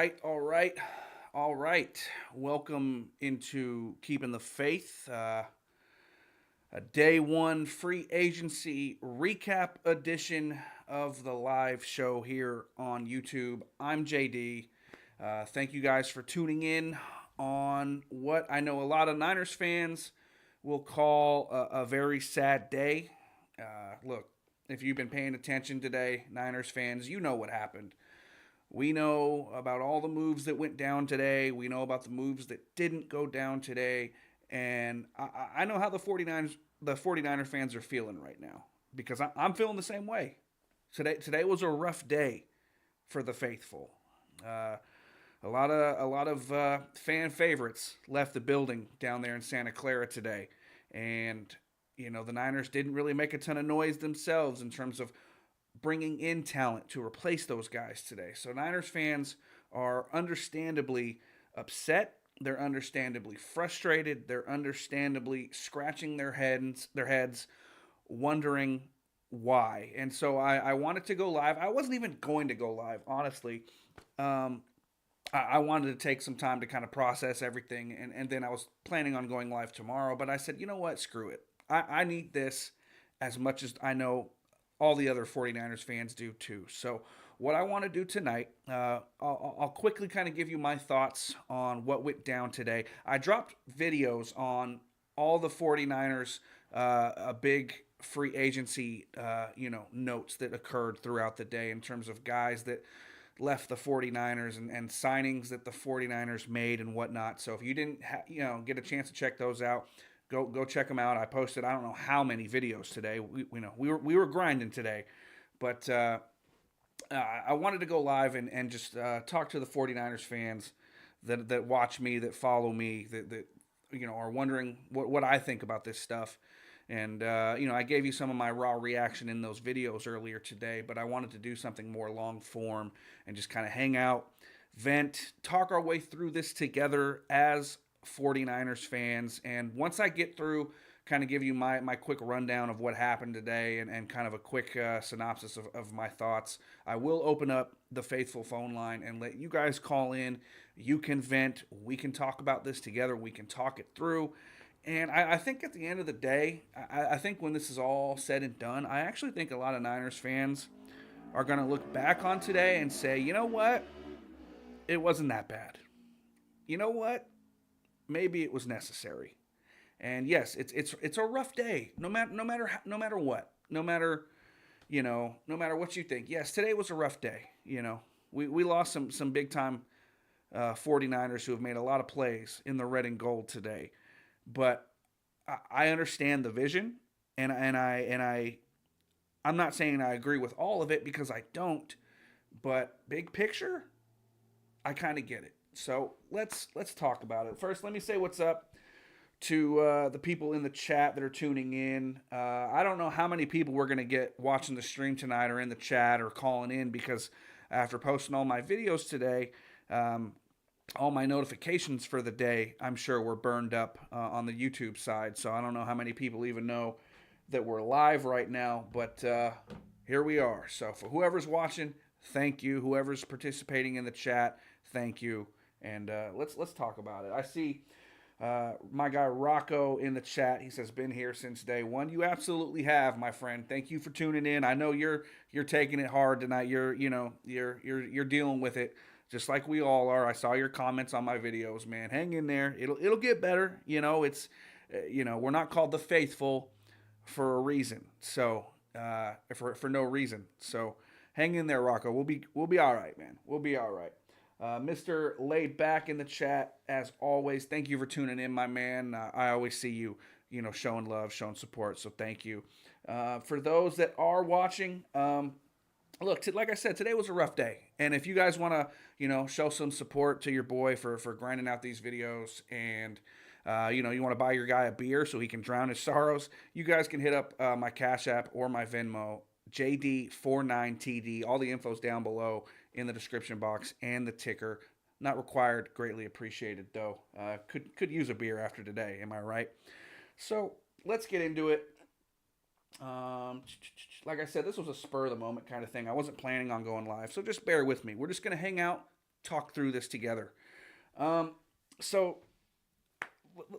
right, all right, all right. Welcome into Keeping the Faith, a day one free agency recap edition of the live show here on YouTube. I'm JD. Thank you guys for tuning in on what I know a lot of Niners fans will call a very sad day. Look, if you've been paying attention today, Niners fans, you know what happened. We know about all the moves that went down today. We know about the moves that didn't go down today. And I know how the 49er fans are feeling right now because I'm feeling the same way. Today was a rough day for the faithful. Uh, a lot of fan favorites left the building down there in Santa Clara today, and the Niners didn't really make a ton of noise themselves in terms of bringing in talent to replace those guys today. So Niners fans are understandably upset. They're understandably frustrated. They're understandably scratching their heads, wondering why. And so I wanted to go live. I wasn't even going to go live, honestly. Um, I wanted to take some time to kind of process everything, and then I was planning on going live tomorrow. But I said, you know what? Screw it. I need this as much as I know all the other 49ers fans do too. So, what I want to do tonight, I'll quickly kind of give you my thoughts on what went down today. I dropped videos on all the 49ers, a big free agency, notes that occurred throughout the day in terms of guys that left the 49ers and signings that the 49ers made and whatnot. So if you didn't get a chance to check those out, go check them out. I posted I don't know how many videos today. We were grinding today, but I wanted to go live and just talk to the 49ers fans that watch me, that follow me, that are wondering what I think about this stuff. And I gave you some of my raw reaction in those videos earlier today, but I wanted to do something more long form and just kind of hang out, vent, talk our way through this together as 49ers fans. And once I get through, kind of give you my quick rundown of what happened today and kind of a quick synopsis of my thoughts. I will open up the faithful phone line and let you guys call in. You can vent. We can talk about this together. We can talk it through. And I think at the end of the day, I think when this is all said and done, I actually think a lot of Niners fans are going to look back on today and say, you know what? It wasn't that bad. You know what? Maybe it was necessary. And yes, it's a rough day. No matter what. No matter what you think. Yes, today was a rough day. We lost some big time 49ers who have made a lot of plays in the red and gold today. But I understand the vision, and I'm not saying I agree with all of it because I don't. But big picture, I kind of get it. So let's talk about it. First, let me say what's up to the people in the chat that are tuning in. I don't know how many people we're gonna get watching the stream tonight or in the chat or calling in because after posting all my videos today, um, all my notifications for the day, I'm sure, were burned up on the YouTube side. So I don't know how many people even know that we're live right now, but here we are. So for whoever's watching, thank you. Whoever's participating in the chat, thank you. And let's talk about it. I see my guy Rocco in the chat. He says, "Been here since day one." You absolutely have, my friend. Thank you for tuning in. I know you're taking it hard tonight. You're dealing with it just like we all are. I saw your comments on my videos, man. Hang in there. It'll get better. It's we're not called the faithful for a reason. So for no reason. So hang in there, Rocco. We'll be all right, man. We'll be all right. Mr. Laid Back in the chat, as always. Thank you for tuning in, my man. I always see you, showing love, showing support. So thank you. For those that are watching, look, like I said, today was a rough day. And if you guys want to, show some support to your boy for grinding out these videos and, you want to buy your guy a beer so he can drown his sorrows, you guys can hit up my Cash App or my Venmo, JD49TD. All the info's down below in the description box and the ticker. Not required, greatly appreciated though. Could use a beer after today, am I right? So let's get into it. Like I said, this was a spur of the moment kind of thing. I wasn't planning on going live, so just bear with me. We're just gonna hang out, talk through this together. So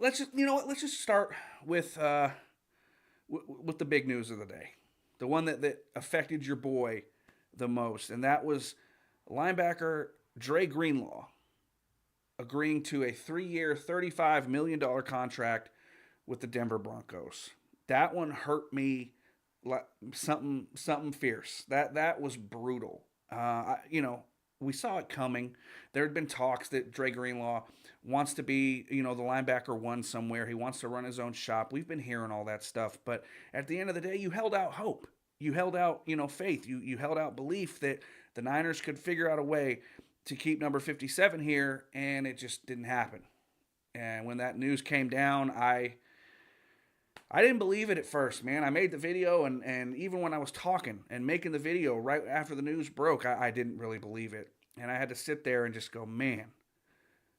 let's just let's just start with with the big news of the day, the one that affected your boy the most, and that was linebacker Dre Greenlaw agreeing to a 3-year, $35 million contract with the Denver Broncos. That one hurt me like something fierce. That was brutal. We saw it coming. There had been talks that Dre Greenlaw wants to be, the linebacker one somewhere. He wants to run his own shop. We've been hearing all that stuff, but at the end of the day, you held out hope. You held out, faith. You held out belief that the Niners could figure out a way to keep number 57 here, and it just didn't happen. And when that news came down, I didn't believe it at first, man. I made the video, and even when I was talking and making the video right after the news broke, I didn't really believe it. And I had to sit there and just go, man,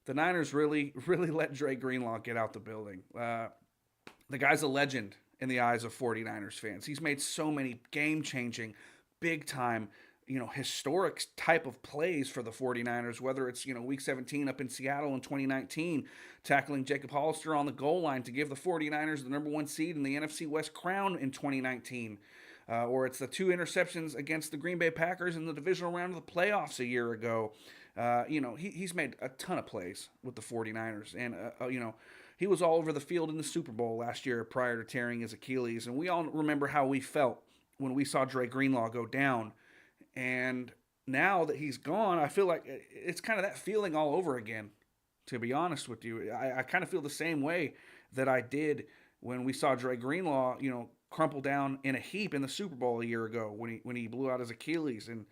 the Niners really, really let Dre Greenlaw get out the building. The guy's a legend in the eyes of 49ers fans. He's made so many game-changing, big-time, historic type of plays for the 49ers, whether it's, week 17 up in Seattle in 2019, tackling Jacob Hollister on the goal line to give the 49ers the number one seed in the NFC West crown in 2019. Or it's the 2 interceptions against the Green Bay Packers in the divisional round of the playoffs a year ago. He's made a ton of plays with the 49ers. And, he was all over the field in the Super Bowl last year prior to tearing his Achilles. And we all remember how we felt when we saw Dre Greenlaw go down. And now that he's gone, I feel like it's kind of that feeling all over again, to be honest with you. I kind of feel the same way that I did when we saw Dre Greenlaw, crumple down in a heap in the Super Bowl a year ago when he blew out his Achilles. And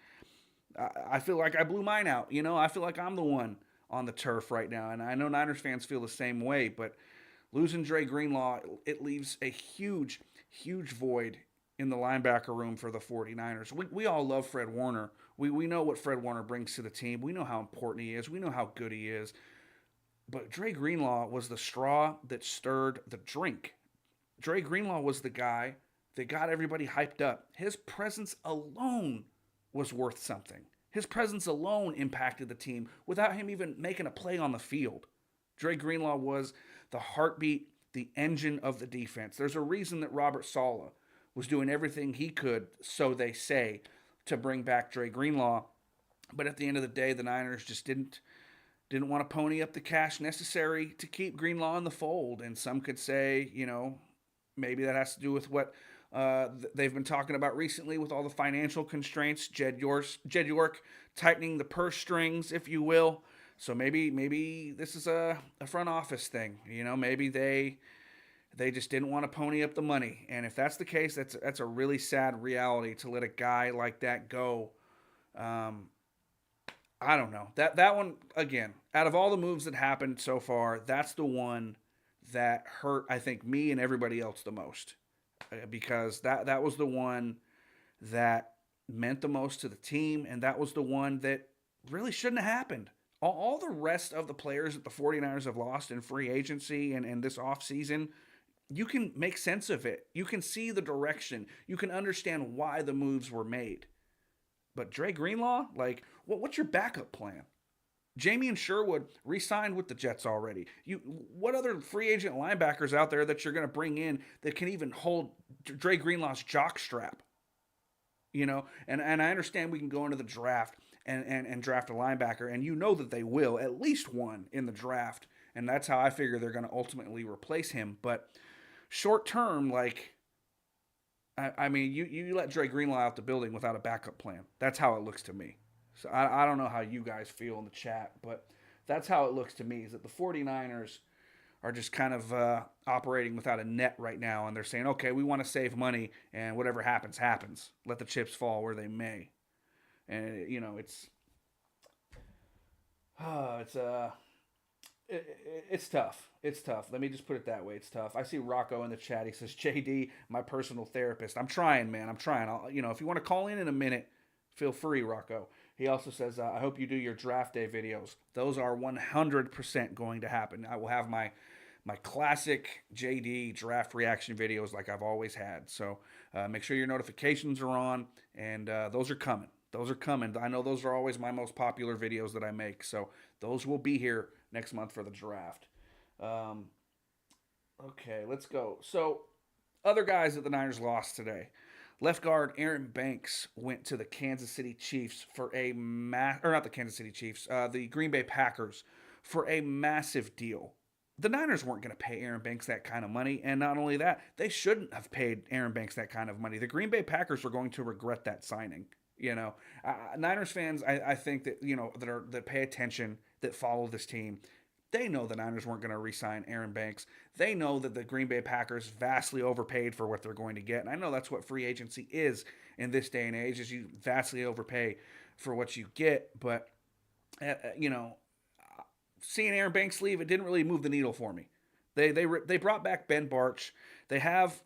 I feel like I blew mine out. I feel like I'm the one on the turf right now. And I know Niners fans feel the same way. But losing Dre Greenlaw, it leaves a huge, huge void in the linebacker room for the 49ers. We all love Fred Warner. We know what Fred Warner brings to the team. We know how important he is. We know how good he is. But Dre Greenlaw was the straw that stirred the drink. Dre Greenlaw was the guy that got everybody hyped up. His presence alone was worth something. His presence alone impacted the team without him even making a play on the field. Dre Greenlaw was the heartbeat, the engine of the defense. There's a reason that Robert Saleh was doing everything he could, so they say, to bring back Dre Greenlaw. But at the end of the day, the Niners just didn't want to pony up the cash necessary to keep Greenlaw in the fold. And some could say, maybe that has to do with what they've been talking about recently with all the financial constraints, Jed York tightening the purse strings, if you will. So maybe this is a front office thing. Maybe they just didn't want to pony up the money. And if that's the case, that's a really sad reality to let a guy like that go. I don't know. That one, again, out of all the moves that happened so far, that's the one that hurt, I think, me and everybody else the most. Because that was the one that meant the most to the team, and that was the one that really shouldn't have happened. All the rest of the players that the 49ers have lost in free agency and this offseason, you can make sense of it. You can see the direction. You can understand why the moves were made. But Dre Greenlaw, what's your backup plan? Jamien Sherwood re-signed with the Jets already. What other free agent linebackers out there that you're going to bring in that can even hold Dre Greenlaw's jockstrap? And I understand we can go into the draft and draft a linebacker, and that they will, at least one in the draft. And that's how I figure they're going to ultimately replace him. But short term, you let Dre Greenlaw out the building without a backup plan. That's how it looks to me. So I don't know how you guys feel in the chat, but that's how it looks to me, is that the 49ers are just kind of operating without a net right now, and they're saying, okay, we want to save money, and whatever happens, happens. Let the chips fall where they may. And, it's tough. It's tough. Let me just put it that way. It's tough. I see Rocco in the chat. He says, JD, my personal therapist. I'm trying, man. I'm trying. If you want to call in a minute, feel free, Rocco. He also says, I hope you do your draft day videos. Those are 100% going to happen. I will have my classic JD draft reaction videos like I've always had. So make sure your notifications are on, and those are coming. Those are coming. I know those are always my most popular videos that I make. So those will be here next month for the draft. Um, okay, let's go. So other guys that the Niners lost today. Left guard Aaron Banks went to the Kansas City Chiefs for a or not the Kansas City Chiefs, the Green Bay Packers for a massive deal. The Niners weren't going to pay Aaron Banks that kind of money, and not only that, they shouldn't have paid Aaron Banks that kind of money. The Green Bay Packers were going to regret that signing. Niners fans, I think that that pay attention, that follow this team, they know the Niners weren't going to re-sign Aaron Banks. They know that the Green Bay Packers vastly overpaid for what they're going to get, and I know that's what free agency is in this day and age: is you vastly overpay for what you get. But uh, you know, seeing Aaron Banks leave, it didn't really move the needle for me. They brought back Ben Barch. They have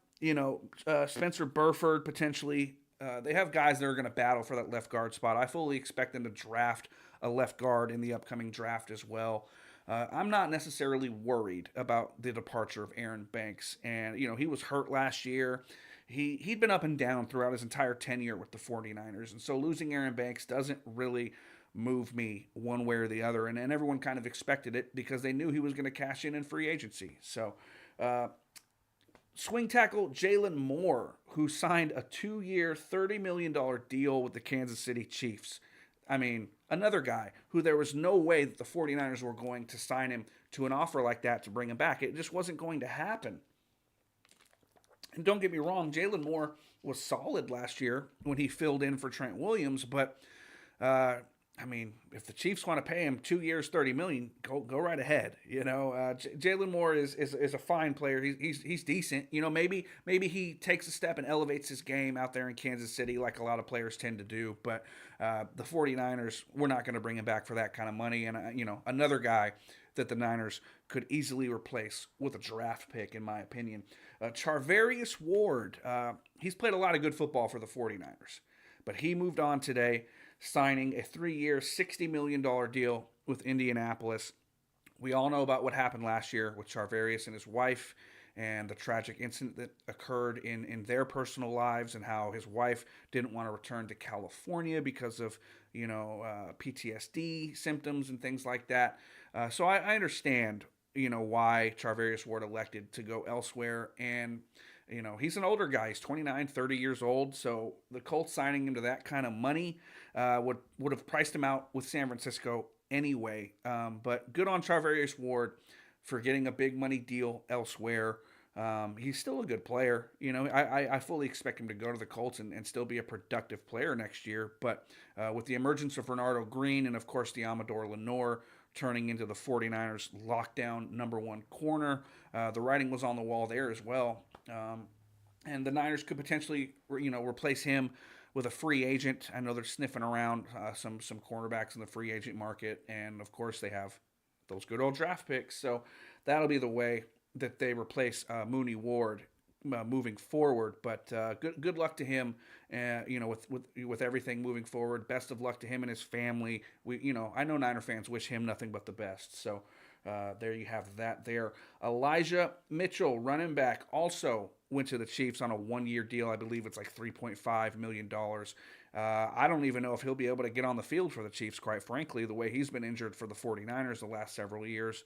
Spencer Burford potentially. They have guys that are going to battle for that left guard spot. I fully expect them to draft a left guard in the upcoming draft as well. I'm not necessarily worried about the departure of Aaron Banks. And, he was hurt last year. He'd been up and down throughout his entire tenure with the 49ers. And so losing Aaron Banks doesn't really move me one way or the other. And everyone kind of expected it because they knew he was going to cash in free agency. So, swing tackle Jalen Moore, who signed a 2-year, $30 million deal with the Kansas City Chiefs. I mean, another guy who there was no way that the 49ers were going to sign him to an offer like that to bring him back. It just wasn't going to happen. And don't get me wrong, Jalen Moore was solid last year when he filled in for Trent Williams, but if the Chiefs want to pay him 2 years, $30 million, go right ahead. Jalen Moore is a fine player. He's decent. Maybe he takes a step and elevates his game out there in Kansas City like a lot of players tend to do. But the 49ers, we're not going to bring him back for that kind of money. And another guy that the Niners could easily replace with a draft pick, in my opinion, Charvarius Ward. He's played a lot of good football for the 49ers, but he moved on today, signing a 3-year, $60 million deal with Indianapolis. We all know about what happened last year with Charvarius and his wife and the tragic incident that occurred in their personal lives, and how his wife didn't want to return to California because of, PTSD symptoms and things like that. So I understand, why Charvarius Ward elected to go elsewhere. And he's an older guy. He's 29, 30 years old. So the Colts signing him to that kind of money would have priced him out with San Francisco anyway. But good on Charvarius Ward for getting a big money deal elsewhere. He's still a good player. I fully expect him to go to the Colts and still be a productive player next year. But with the emergence of Renardo Green and, of course, the Amador Lenore turning into the 49ers lockdown number one corner, the writing was on the wall there as well. And the Niners could potentially, replace him with a free agent. I know they're sniffing around some cornerbacks in the free agent market, and of course they have those good old draft picks. So that'll be the way that they replace Mooney Ward moving forward. But good luck to him. With everything moving forward. Best of luck to him and his family. I know Niner fans wish him nothing but the best. So there you have that there. Elijah Mitchell, running back, also went to the Chiefs on a 1-year deal. I believe it's like $3.5 million. I don't even know if he'll be able to get on the field for the Chiefs, quite frankly, the way he's been injured for the 49ers the last several years.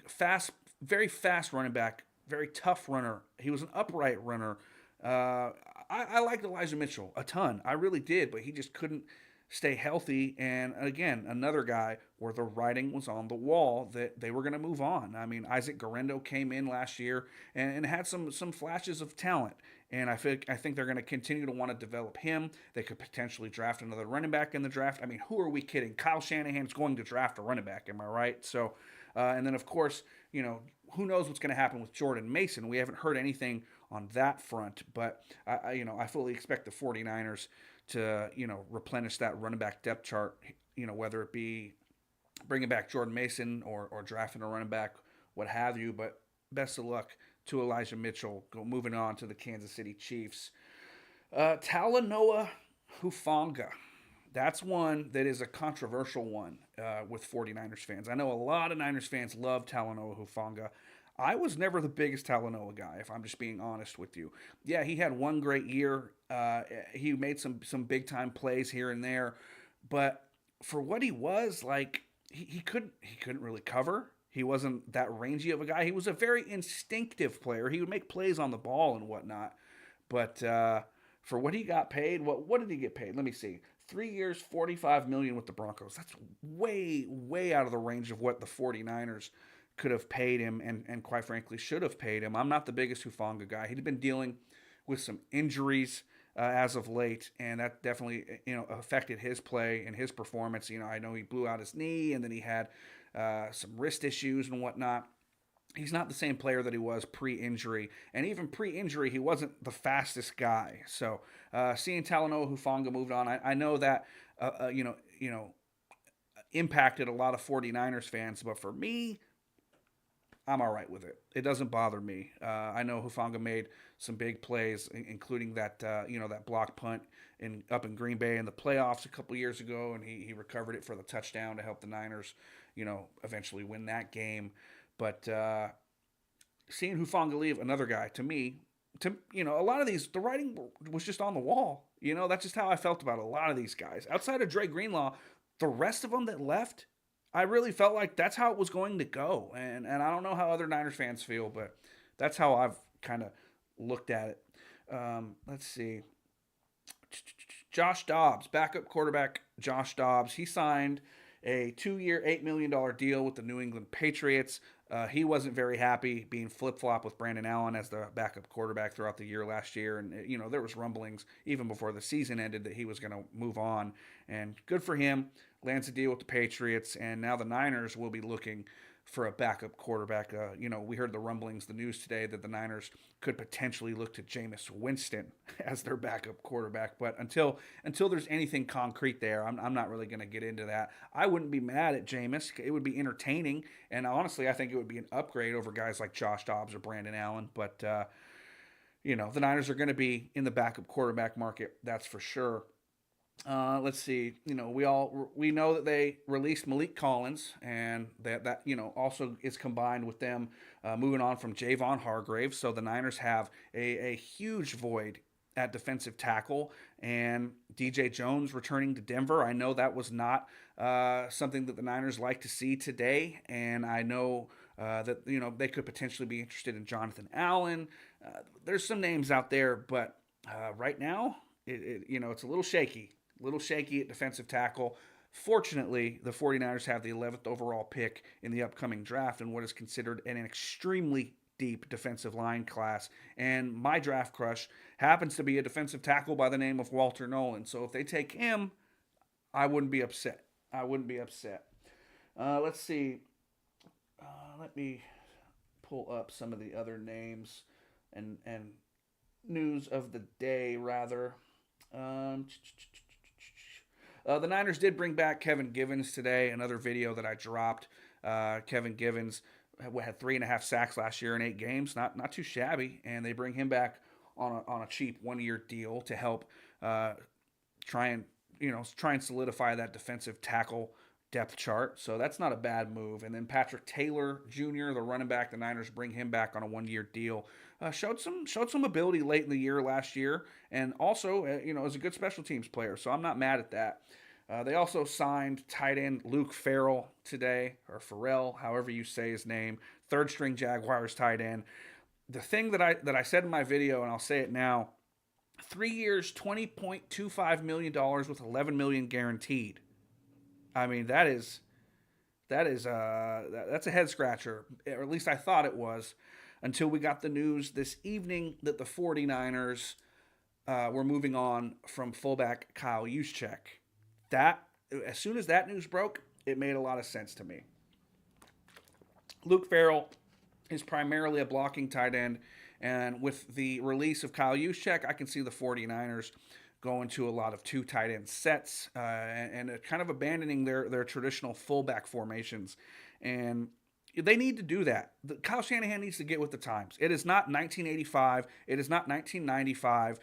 Fast, very fast running back, very tough runner. He was an upright runner. I liked Elijah Mitchell a ton. I really did, but he just couldn't stay healthy. And again, another guy where the writing was on the wall that they were going to move on. I mean, Isaac Guerendo came in last year and had some flashes of talent. And I think they're going to continue to want to develop him. They could potentially draft another running back in the draft. I mean, who are we kidding? Kyle Shanahan's going to draft a running back. Am I right? So, and then of course, who knows what's going to happen with Jordan Mason? We haven't heard anything on that front, but I fully expect the 49ers to, replenish that running back depth chart, whether it be bringing back Jordan Mason or drafting a running back, what have you. But best of luck to Elijah Mitchell. Moving on to the Kansas City Chiefs. Talanoa Hufanga. That's one that is a controversial one with 49ers fans. I know a lot of Niners fans love Talanoa Hufanga. I was never the biggest Talanoa guy, if I'm just being honest with you. Yeah, he had one great year. He made some big time plays here and there, but for what he was, like he couldn't really cover. He wasn't that rangy of a guy. He was a very instinctive player. He would make plays on the ball and whatnot. But for what he got paid, what did he get paid? Let me see. 3 years, 45 million with the Broncos. That's way out of the range of what the 49ers could have paid him and quite frankly should have paid him. I'm not the biggest Hufanga guy. He'd been dealing with some injuries as of late, and that definitely affected his play and his performance. I know he blew out his knee, and then he had some wrist issues and whatnot. He's not the same player that he was pre-injury, and even pre-injury, he wasn't the fastest guy. So seeing Talanoa Hufanga moved on, I know that impacted a lot of 49ers fans, but for me, I'm all right with it. It doesn't bother me. I know Hufanga made some big plays, including that block punt up in Green Bay in the playoffs a couple years ago, and he recovered it for the touchdown to help the Niners, eventually win that game. But seeing Hufanga leave, another guy, to me, a lot of these, the writing was just on the wall. That's just how I felt about a lot of these guys. Outside of Dre Greenlaw, the rest of them that left, I really felt like that's how it was going to go. And I don't know how other Niners fans feel, but that's how I've kind of looked at it. Let's see. Josh Dobbs, backup quarterback Josh Dobbs. He signed a 2-year, $8 million deal with the New England Patriots. He wasn't very happy being flip-flop with Brandon Allen as the backup quarterback throughout the year last year. And, there was rumblings even before the season ended that he was going to move on. And good for him. Lands a deal with the Patriots. And now the Niners will be looking for a backup quarterback. We heard the rumblings, the news today, that the Niners could potentially look to Jameis Winston as their backup quarterback. But until there's anything concrete there, I'm not really going to get into that. I wouldn't be mad at Jameis. It would be entertaining. And honestly, I think it would be an upgrade over guys like Josh Dobbs or Brandon Allen. But, the Niners are going to be in the backup quarterback market, that's for sure. Let's see. We know that they released Malik Collins, and that also is combined with them moving on from Javon Hargrave. So the Niners have a huge void at defensive tackle, and DJ Jones returning to Denver. I know that was not something that the Niners like to see today, and I know that they could potentially be interested in Jonathan Allen. There's some names out there, but right now it's a little shaky. A little shaky at defensive tackle. Fortunately, the 49ers have the 11th overall pick in the upcoming draft in what is considered an extremely deep defensive line class. And my draft crush happens to be a defensive tackle by the name of Walter Nolan. So if they take him, I wouldn't be upset. Let's see. Let me pull up some of the other names and news of the day, rather. The Niners did bring back Kevin Givens today, another video that I dropped. Kevin Givens had 3.5 sacks last year in 8 games, not too shabby, and they bring him back on a cheap 1-year deal to help try and solidify that defensive tackle depth chart. So that's not a bad move. And then Patrick Taylor Jr., the running back, the Niners bring him back on a 1-year deal. Showed some ability late in the year last year, and also is a good special teams player. So I'm not mad at that. They also signed tight end Luke Farrell today, or Farrell, however you say his name, third string Jaguars tight end. The thing that I said in my video, and I'll say it now, 3 years, $20.25 million with $11 million guaranteed. I mean, that's a head scratcher, or at least I thought it was, until we got the news this evening that the 49ers were moving on from fullback Kyle Juszczyk. As soon as that news broke, it made a lot of sense to me. Luke Farrell is primarily a blocking tight end, and with the release of Kyle Juszczyk, I can see the 49ers going to a lot of 2 tight end sets and kind of abandoning their traditional fullback formations. And they need to do that. Kyle Shanahan needs to get with the times. It is not 1985. It is not 1995.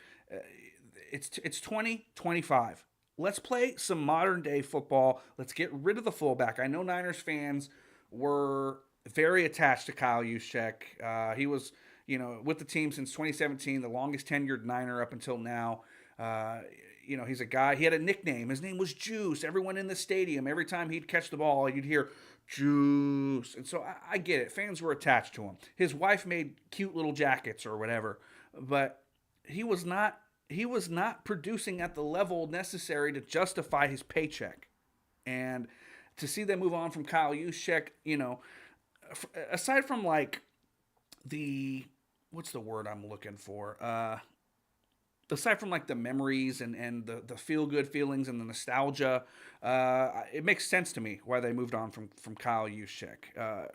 It's 2025. Let's play some modern day football. Let's get rid of the fullback. I know Niners fans were very attached to Kyle Juszczyk. He was, with the team since 2017, the longest tenured Niner up until now. Uh, he's a guy. He had a nickname. His name was Juice. Everyone in the stadium, every time he'd catch the ball, you'd hear Juice. And so I get it. Fans were attached to him. His wife made cute little jackets or whatever, but he was not. He was not producing at the level necessary to justify his paycheck. And to see them move on from Kyle Juszczyk, aside from like the what's the word I'm looking for? Aside from like the memories and the feel good feelings and the nostalgia, it makes sense to me why they moved on from Kyle Juszczyk.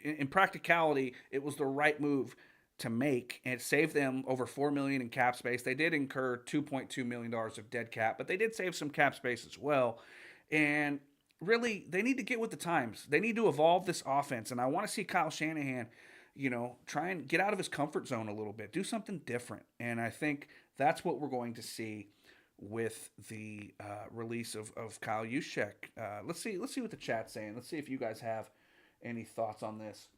In practicality, it was the right move to make, and it saved them over $4 million in cap space. They did incur $2.2 million of dead cap, but they did save some cap space as well. And really, they need to get with the times. They need to evolve this offense, and I want to see Kyle Shanahan, try and get out of his comfort zone a little bit, do something different. And I think that's what we're going to see with the release of Kyle Juszczyk. Let's see what the chat's saying. Let's see if you guys have any thoughts on this.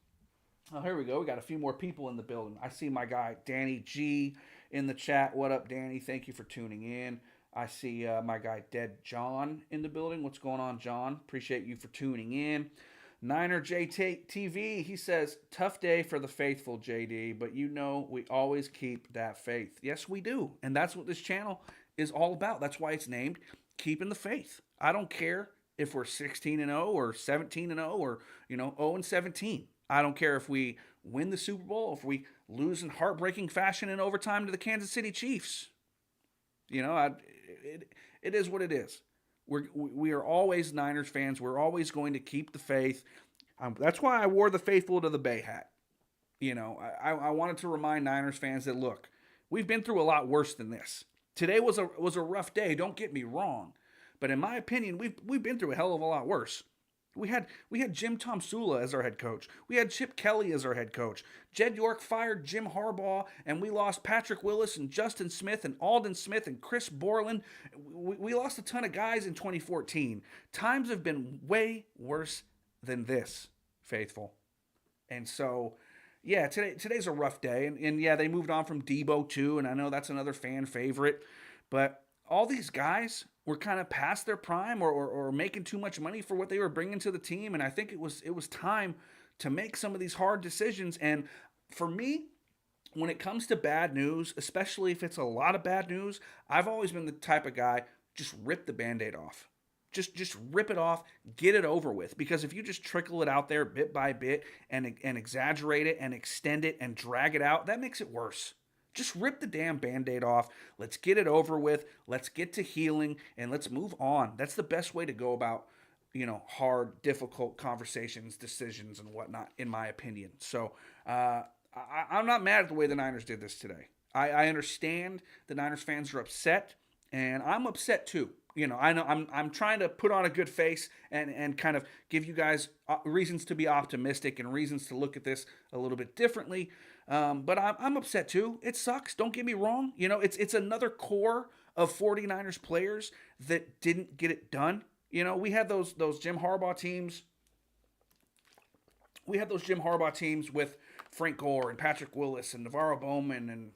Oh, here we go. We got a few more people in the building. I see my guy Danny G in the chat. What up, Danny? Thank you for tuning in. I see my guy Dead John in the building. What's going on, John? Appreciate you for tuning in. Niner JTV, he says, tough day for the faithful, JD, but we always keep that faith. Yes, we do. And that's what this channel is all about. That's why it's named Keeping the Faith. I don't care if we're 16-0 or 17-0 or, 0-17. I don't care if we win the Super Bowl, if we lose in heartbreaking fashion in overtime to the Kansas City Chiefs. It is what it is. We are always Niners fans. We're always going to keep the faith. That's why I wore the faithful to the Bay hat. I wanted to remind Niners fans that, look, we've been through a lot worse than this. Today was a rough day. Don't get me wrong, but in my opinion, we've been through a hell of a lot worse. We had Jim Tomsula as our head coach. We had Chip Kelly as our head coach. Jed York fired Jim Harbaugh, and we lost Patrick Willis and Justin Smith and Aldon Smith and Chris Borland. We lost a ton of guys in 2014. Times have been way worse than this, faithful. And so, yeah, today's a rough day. And yeah, they moved on from Debo too, and I know that's another fan favorite. But all these guys were kind of past their prime or making too much money for what they were bringing to the team. And I think it was time to make some of these hard decisions. And for me, when it comes to bad news, especially if it's a lot of bad news, I've always been the type of guy, just rip the Band-Aid off. Just rip it off, get it over with. Because if you just trickle it out there bit by bit and exaggerate it and extend it and drag it out, that makes it worse. Just rip the damn Band-Aid off. Let's get it over with. Let's get to healing and let's move on. That's the best way to go about, hard, difficult conversations, decisions, and whatnot, in my opinion. So I'm not mad at the way the Niners did this today. I understand the Niners fans are upset, and I'm upset too. I know I'm trying to put on a good face and kind of give you guys reasons to be optimistic and reasons to look at this a little bit differently. But I'm upset too. It sucks. Don't get me wrong. It's another core of 49ers players that didn't get it done. We had those Jim Harbaugh teams. We had those Jim Harbaugh teams with Frank Gore and Patrick Willis and Navarro Bowman and,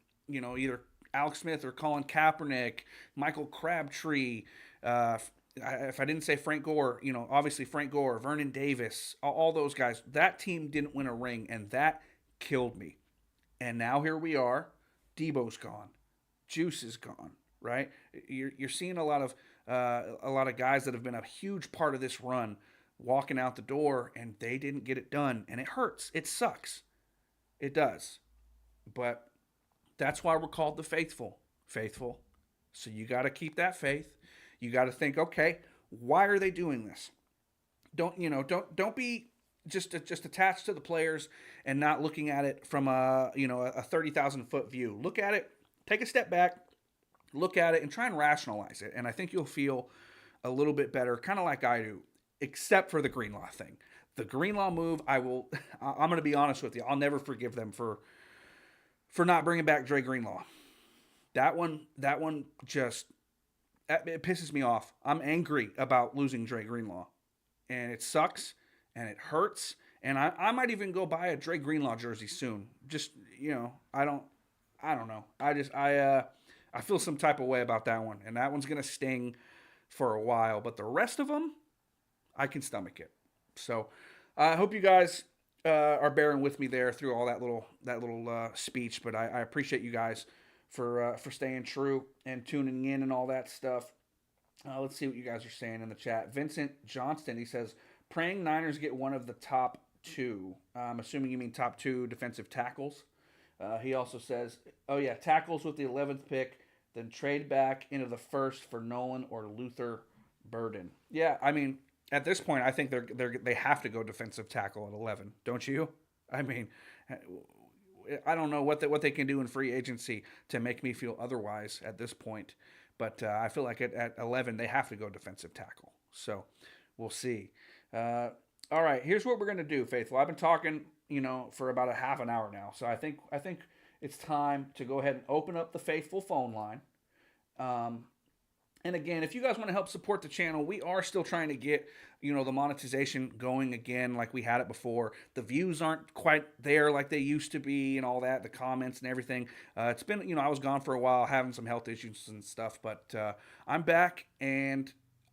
either Alex Smith or Colin Kaepernick, Michael Crabtree. If I didn't say Frank Gore, obviously Frank Gore, Vernon Davis, all those guys. That team didn't win a ring, and that killed me. And now here we are. Debo's gone. Juice is gone. Right? You're seeing a lot of guys that have been a huge part of this run walking out the door, and they didn't get it done, and it hurts. It sucks. It does. But that's why we're called the faithful. Faithful. So you got to keep that faith. You got to think, okay, why are they doing this? Don't be just attached to the players and not looking at it from a 30,000 foot view. Look at it, take a step back, look at it, and try and rationalize it. And I think you'll feel a little bit better, kind of like I do, except for the Greenlaw thing. The Greenlaw move, I'm going to be honest with you, I'll never forgive them for not bringing back Dre Greenlaw. That one just, it pisses me off. I'm angry about losing Dre Greenlaw. And it sucks, and it hurts, And I might even go buy a Dre Greenlaw jersey soon. Just I don't know. I feel some type of way about that one, and that one's gonna sting for a while. But the rest of them, I can stomach it. So I hope you guys are bearing with me there through all that little speech. But I appreciate you guys for staying true and tuning in and all that stuff. Let's see what you guys are saying in the chat. Vincent Johnston, he says, praying Niners get one of the top two. I'm assuming you mean top two defensive tackles. He also says, oh, yeah, tackles with the 11th pick, then trade back into the first for Nolan or Luther Burden. Yeah, I mean, at this point, I think they have to go defensive tackle at 11, don't you? I mean, I don't know what they can do in free agency to make me feel otherwise at this point. But I feel like at 11 they have to go defensive tackle. So we'll see. All right, here's what we're gonna do, Faithful. I've been talking, for about a half an hour now. So I think it's time to go ahead and open up the Faithful phone line. Um, and again, if you guys want to help support the channel, we are still trying to get, the monetization going again like we had it before. The views aren't quite there like they used to be and all that, the comments and everything. It's been, I was gone for a while having some health issues and stuff, but I'm back. And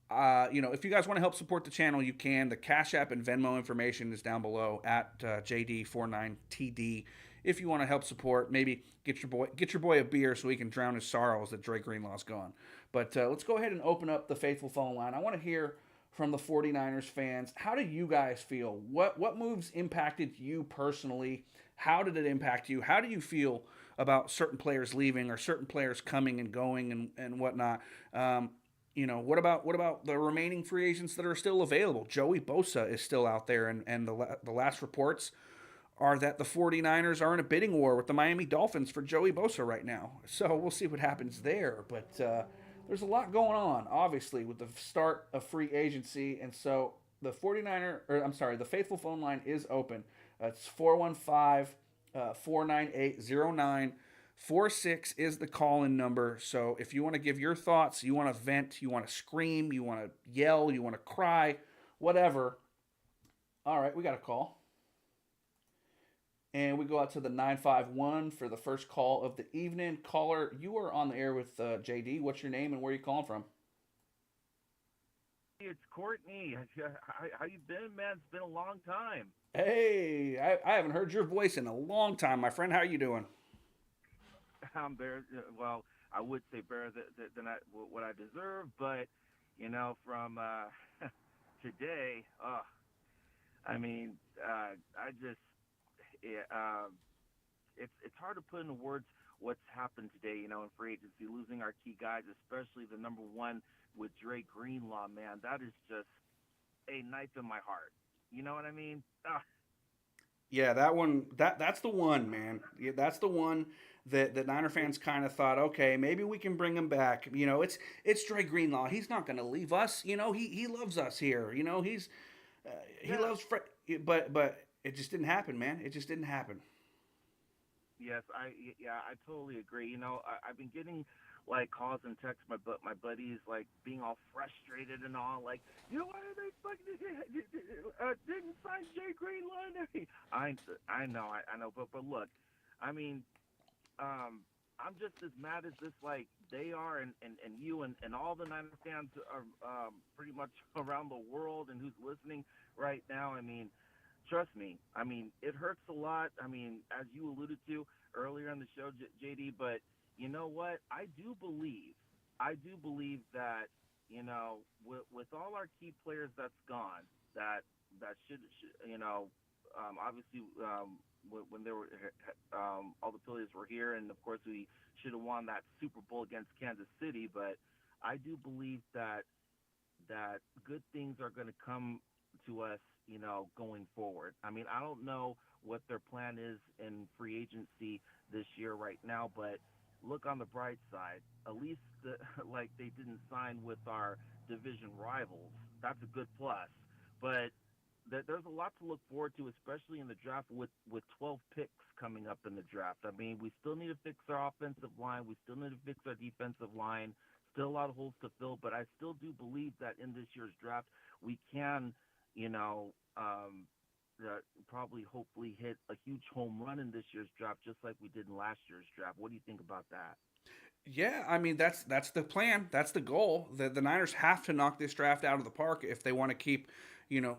if you guys want to help support the channel, you can. The Cash App and Venmo information is down below at JD49TD. If you want to help support, maybe get your boy a beer so he can drown his sorrows that Drake Greenlaw's gone. But let's go ahead and open up the Faithful phone line. I want to hear from the 49ers fans. How do you guys feel? What moves impacted you personally? How did it impact you? How do you feel about certain players leaving or certain players coming and going and whatnot? What about the remaining free agents that are still available? Joey Bosa is still out there, and the last reports are that the 49ers are in a bidding war with the Miami Dolphins for Joey Bosa right now. So we'll see what happens there. But there's a lot going on, obviously, with the start of free agency. And so the Faithful phone line is open. It's 415 498 0946 is the call-in number. So if you want to give your thoughts, you want to vent, you want to scream, you want to yell, you want to cry, whatever. All right, we got a call. And we go out to the 951 for the first call of the evening. Caller, you are on the air with JD. What's your name and where are you calling from? It's Courtney. How you been, man? It's been a long time. Hey, I haven't heard your voice in a long time, my friend. How are you doing? I'm better. Well, I would say better than what I deserve, but from today, I mean, I just yeah, it's hard to put into words what's happened today. In free agency, losing our key guys, especially the number one with Drake Greenlaw. Man, that is just a knife in my heart. You know what I mean? Yeah, that one that's the one, man. Yeah, that's the one that Niner fans kind of thought, okay, maybe we can bring him back. It's Dre Greenlaw. He's not going to leave us. He loves us here. He Yeah. loves but it just didn't happen, man. It just didn't happen. Yes, yeah, I totally agree. I've been getting like calls and texts. My buddies like being all frustrated and all like, why are they fucking didn't sign Jay Greenlaw? And everything?" I know, but look, I mean, I'm just as mad as this like they are, and you and all the Niner fans are pretty much around the world and who's listening right now. I mean, trust me. I mean, it hurts a lot. I mean, as you alluded to earlier in the show, JD. But you know what? I do believe that with all our key players that's gone, that should obviously when there were all the Phillies were here, and of course we should have won that Super Bowl against Kansas City. But I do believe that good things are going to come to us, going forward. I mean, I don't know what their plan is in free agency this year right now, but look on the bright side. At least like they didn't sign with our division rivals. That's a good plus. But there's a lot to look forward to, especially in the draft with 12 picks coming up in the draft. I mean, we still need to fix our offensive line. We still need to fix our defensive line. Still a lot of holes to fill, but I still do believe that in this year's draft we can, you know, um, probably hopefully hit a huge home run in this year's draft, just like we did in last year's draft. What do you think about that? Yeah, I mean that's the plan. That's the goal. The Niners have to knock this draft out of the park if they want to keep,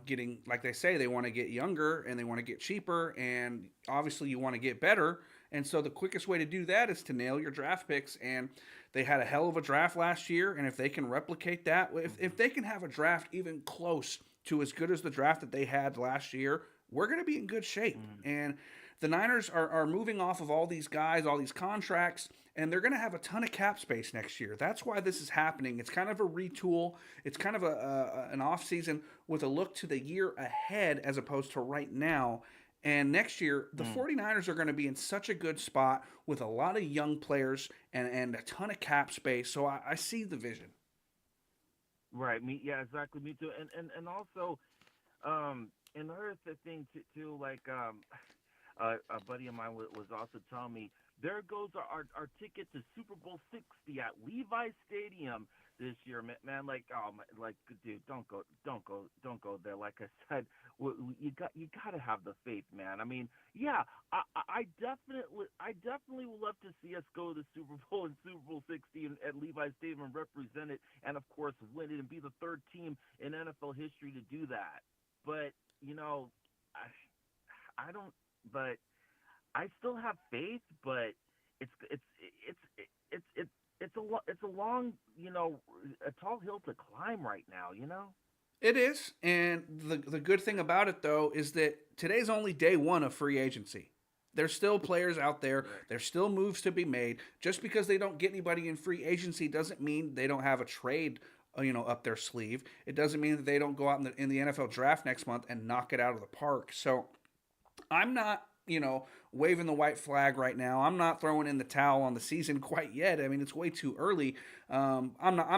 getting like they say they want to get younger and they want to get cheaper and obviously you want to get better. And so the quickest way to do that is to nail your draft picks. And they had a hell of a draft last year. And if they can replicate that, if Hmm. they can have a draft even close to as good as the draft that they had last year, we're going to be in good shape. Hmm. And the Niners are moving off of all these guys, all these contracts, and they're going to have a ton of cap space next year. That's why this is happening. It's kind of a retool. It's kind of an off season with a look to the year ahead as opposed to right now. And next year, the Mm. 49ers are going to be in such a good spot with a lot of young players and a ton of cap space. So I see the vision. Right. Me. Yeah. Exactly. Me too. And also, another thing too, like a buddy of mine was also telling me there goes our ticket to Super Bowl 60 at Levi Stadium this year, man. Like, oh my, like, dude, don't go there. Like I said, you got to have the faith, man. I mean, yeah, I definitely would love to see us go to the Super Bowl and Super Bowl 60 at Levi Stadium and represent it, and of course win it and be the third team in NFL history to do that. But you know, I don't. But I still have faith, but it's it's it's it's a long, a tall hill to climb right now. It is, and the good thing about it though is that today's only day one of free agency. There's still players out there. Right. There's still moves to be made. Just because they don't get anybody in free agency doesn't mean they don't have a trade, up their sleeve. It doesn't mean that they don't go out in the NFL draft next month and knock it out of the park. So I'm not, waving the white flag right now. I'm not throwing in the towel on the season quite yet. I mean, it's way too early. I'm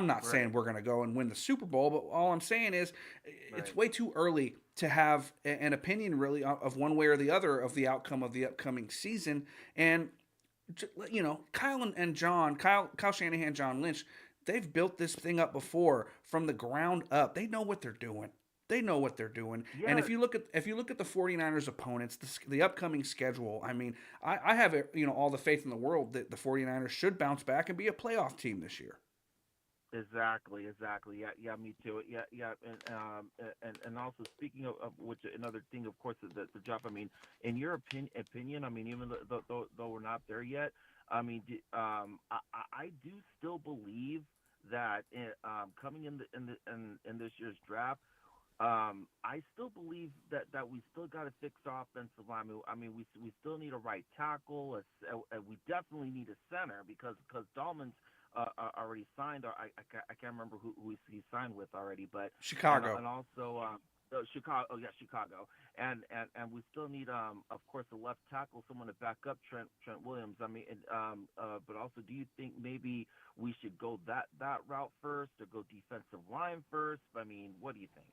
not saying Right. we're going to go and win the Super Bowl, but all I'm saying is it's Right. way too early to have an opinion really of one way or the other of the outcome of the upcoming season. And Kyle and John, Kyle Shanahan, John Lynch, they've built this thing up before from the ground up. They know what they're doing. They know what they're doing. And Yeah. if you look at the 49ers opponents, the upcoming schedule, I mean, I have all the faith in the world that the 49ers should bounce back and be a playoff team this year. Exactly. Exactly. Yeah. Yeah. Me too. Yeah. Yeah. And also speaking of which, another thing, of course, is the job. I mean, in your opinion, I mean, even though we're not there yet, I mean, I do still believe that coming in this year's draft. I still believe that we still got to fix the offensive line. We still need a right tackle. We definitely need a center because Dahlman's already signed. Or I can't remember who he signed with already, but Chicago. and also Chicago. Oh yeah, Chicago. And we still need of course a left tackle, someone to back up Trent Williams. I mean, but also, do you think maybe we should go that route first, or go defensive line first? I mean, what do you think?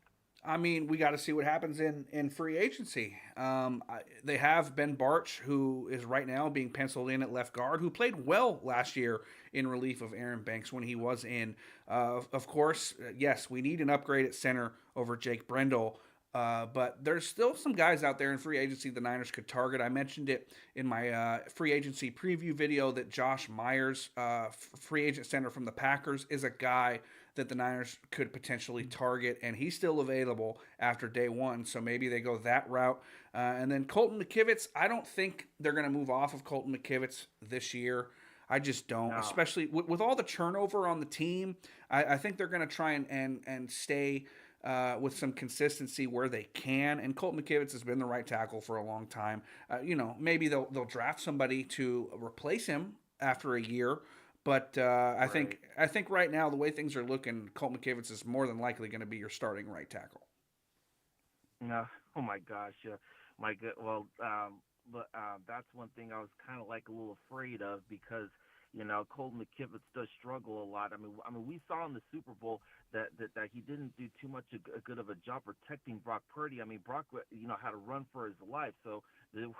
I mean, we got to see what happens in free agency. They have Ben Barch, who is right now being penciled in at left guard, who played well last year in relief of Aaron Banks when he was in. Of course, yes, we need an upgrade at center over Jake Brendel. But there's still some guys out there in free agency the Niners could target. I mentioned it in my free agency preview video that Josh Myers, free agent center from the Packers, is a guy that the Niners could potentially target, and he's still available after day one. So maybe they go that route. And then Colton McKivitz, I don't think they're going to move off of Colton McKivitz this year. I just don't, No. especially with all the turnover on the team. I think they're going to try and stay with some consistency where they can. And Colton McKivitz has been the right tackle for a long time. Maybe they'll draft somebody to replace him after a year. But I Right. think I think right now the way things are looking, Colt McKivitz is more than likely going to be your starting right tackle. No. Oh my gosh. My good. Well, but that's one thing I was kind of like a little afraid of because Colton McKivitz does struggle a lot. I mean, we saw in the Super Bowl that he didn't do too much a good of a job protecting Brock Purdy. I mean, Brock, had to run for his life. So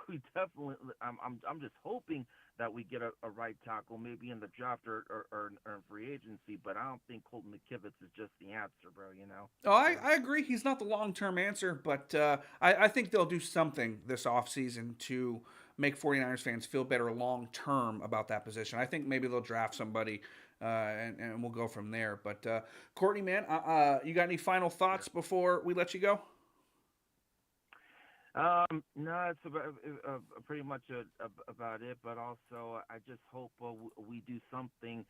we definitely, I'm just hoping that we get a right tackle, maybe in the draft or in free agency. But I don't think Colton McKivitz is just the answer, bro. Oh, I, So I agree. He's not the long term answer, but I think they'll do something this offseason to make 49ers fans feel better long term about that position. I think maybe they'll draft somebody and we'll go from there. But Courtney, man, you got any final yeah. thoughts before we let you go? No, it's pretty much about it. But also, I just hope we do something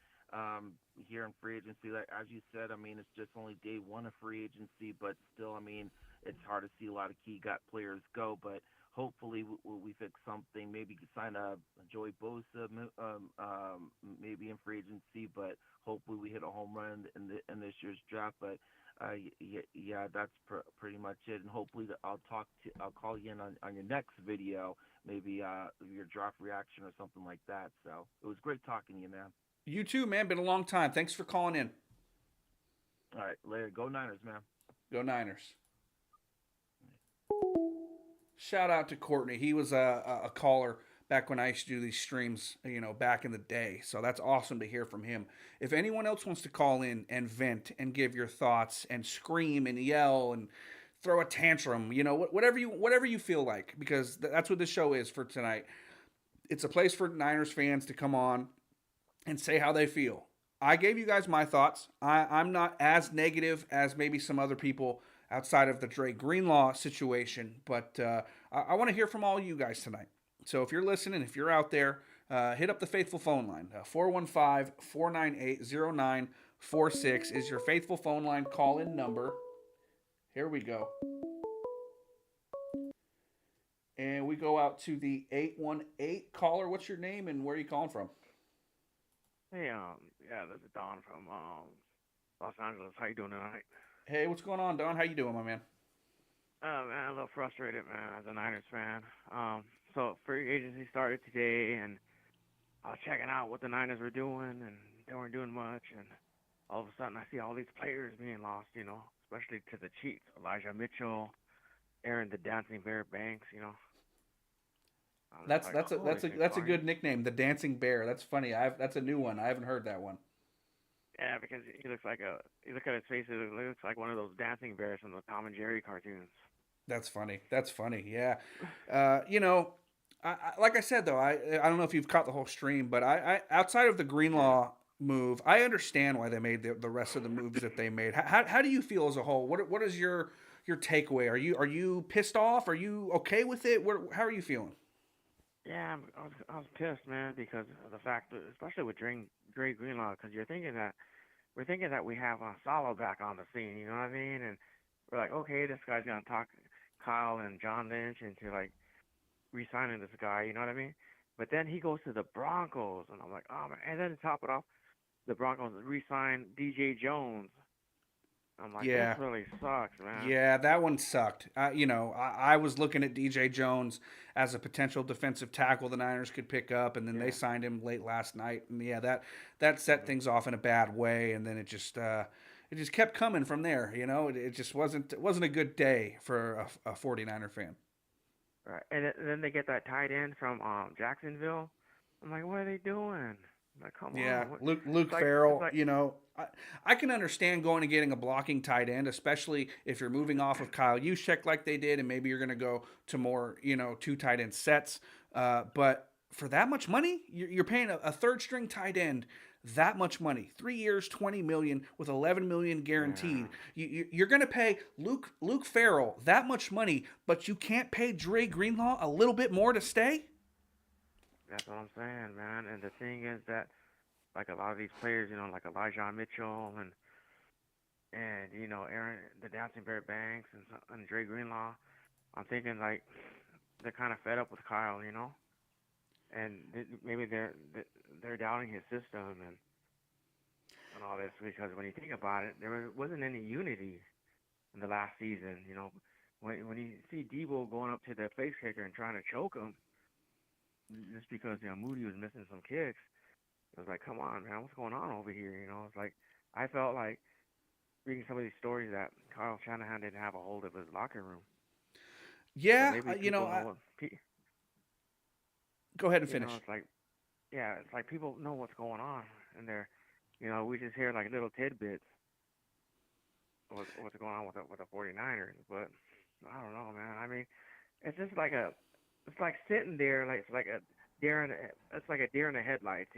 here in free agency. Like as you said, I mean, it's just only day one of free agency, but still, I mean, it's hard to see a lot of key got players go. But hopefully, we fix something. Maybe sign a Joey Bosa, maybe in free agency. But hopefully, we hit a home run in this year's draft. But yeah, that's pretty much it. And hopefully, I'll call you in on your next video, maybe your draft reaction or something like that. So it was great talking to you, man. You too, man. Been a long time. Thanks for calling in. All right, later. Go Niners, man. Go Niners. Shout out to Courtney. He was a caller back when I used to do these streams, back in the day. So that's awesome to hear from him. If anyone else wants to call in and vent and give your thoughts and scream and yell and throw a tantrum, whatever you feel like, because that's what this show is for tonight. It's a place for Niners fans to come on and say how they feel. I gave you guys my thoughts. I'm not as negative as maybe some other people outside of the Dre Greenlaw situation, but I want to hear from all you guys tonight. So if you're listening, if you're out there, hit up the Faithful phone line. 415 498 0946 is your Faithful phone line call in number. Here we go. And we go out to the 818 caller. What's your name and where are you calling from? Hey, yeah, this is Don from Los Angeles. How you doing tonight? Hey, what's going on, Don? How you doing, my man? Man, a little frustrated, man, as a Niners fan. So free agency started today, and I was checking out what the Niners were doing, and they weren't doing much. And all of a sudden, I see all these players being lost, especially to the Chiefs. Elijah Mitchell, Aaron the Dancing Bear Banks, I'm just That's like, that's a holy that's a shit, that's a Barney. good nickname, the Dancing Bear. That's funny. That's a new one. I haven't heard that one. Yeah, because he looks like you look at his face, it looks like one of those dancing bears from the Tom and Jerry cartoons. That's funny. That's funny. Yeah. Uh, you know, like I said though, I don't know if you've caught the whole stream, but I outside of the Yeah. Greenlaw move, I understand why they made the rest of the moves that they made. How do you feel as a whole? What is your takeaway? Are you pissed off? Are you okay with it? How are you feeling? Yeah, I was pissed, man, because of the fact that, especially with Dre Greenlaw, because we're thinking that we have Salo back on the scene, you know what I mean? And we're like, okay, this guy's gonna talk Kyle and John Lynch into like re-signing this guy, you know what I mean? But then he goes to the Broncos, and I'm like, oh man! And then to top it off, the Broncos re-sign DJ Jones. I'm like, this Yeah. really sucks, man. Yeah, that one sucked. I was looking at DJ Jones as a potential defensive tackle the Niners could pick up, and then they Yeah. signed him late last night, and yeah, that set Hmm. things off in a bad way, and then it just kept coming from there. It just wasn't a good day for a 49er fan. Right. And then they get that tight end from Jacksonville. I'm like, what are they doing? I'm like, come Yeah, on. Luke It's Farrell. like, I can understand going and getting a blocking tight end, especially if you're moving off of Kyle Juszczyk like they did, and maybe you're going to go to more, two tight end sets. But for that much money, you're paying a third string tight end that much money. 3 years, 20 million with 11 million yeah, guaranteed. You're going to pay Luke Farrell that much money, but you can't pay Dre Greenlaw a little bit more to stay. that's what I'm saying, man. And the thing is that, like a lot of these players, like Elijah Mitchell and Aaron, the Dancing Bear Banks and Dre Greenlaw, I'm thinking like they're kind of fed up with Kyle, and maybe they're doubting his system and all this because when you think about it, there wasn't any unity in the last season. When you see Debo going up to the face kicker and trying to choke him just because Moody was missing some kicks, So it's like, come on, man, what's going on over here? It's like I felt like reading some of these stories that Carl Shanahan didn't have a hold of his locker room, but Yeah, maybe people know go ahead and finish. it's like, yeah, it's like people know what's going on, and we just hear like little tidbits of what's going on with the 49ers, but I don't know, man. I mean, it's just like it's like sitting there, like it's like a deer in the headlights,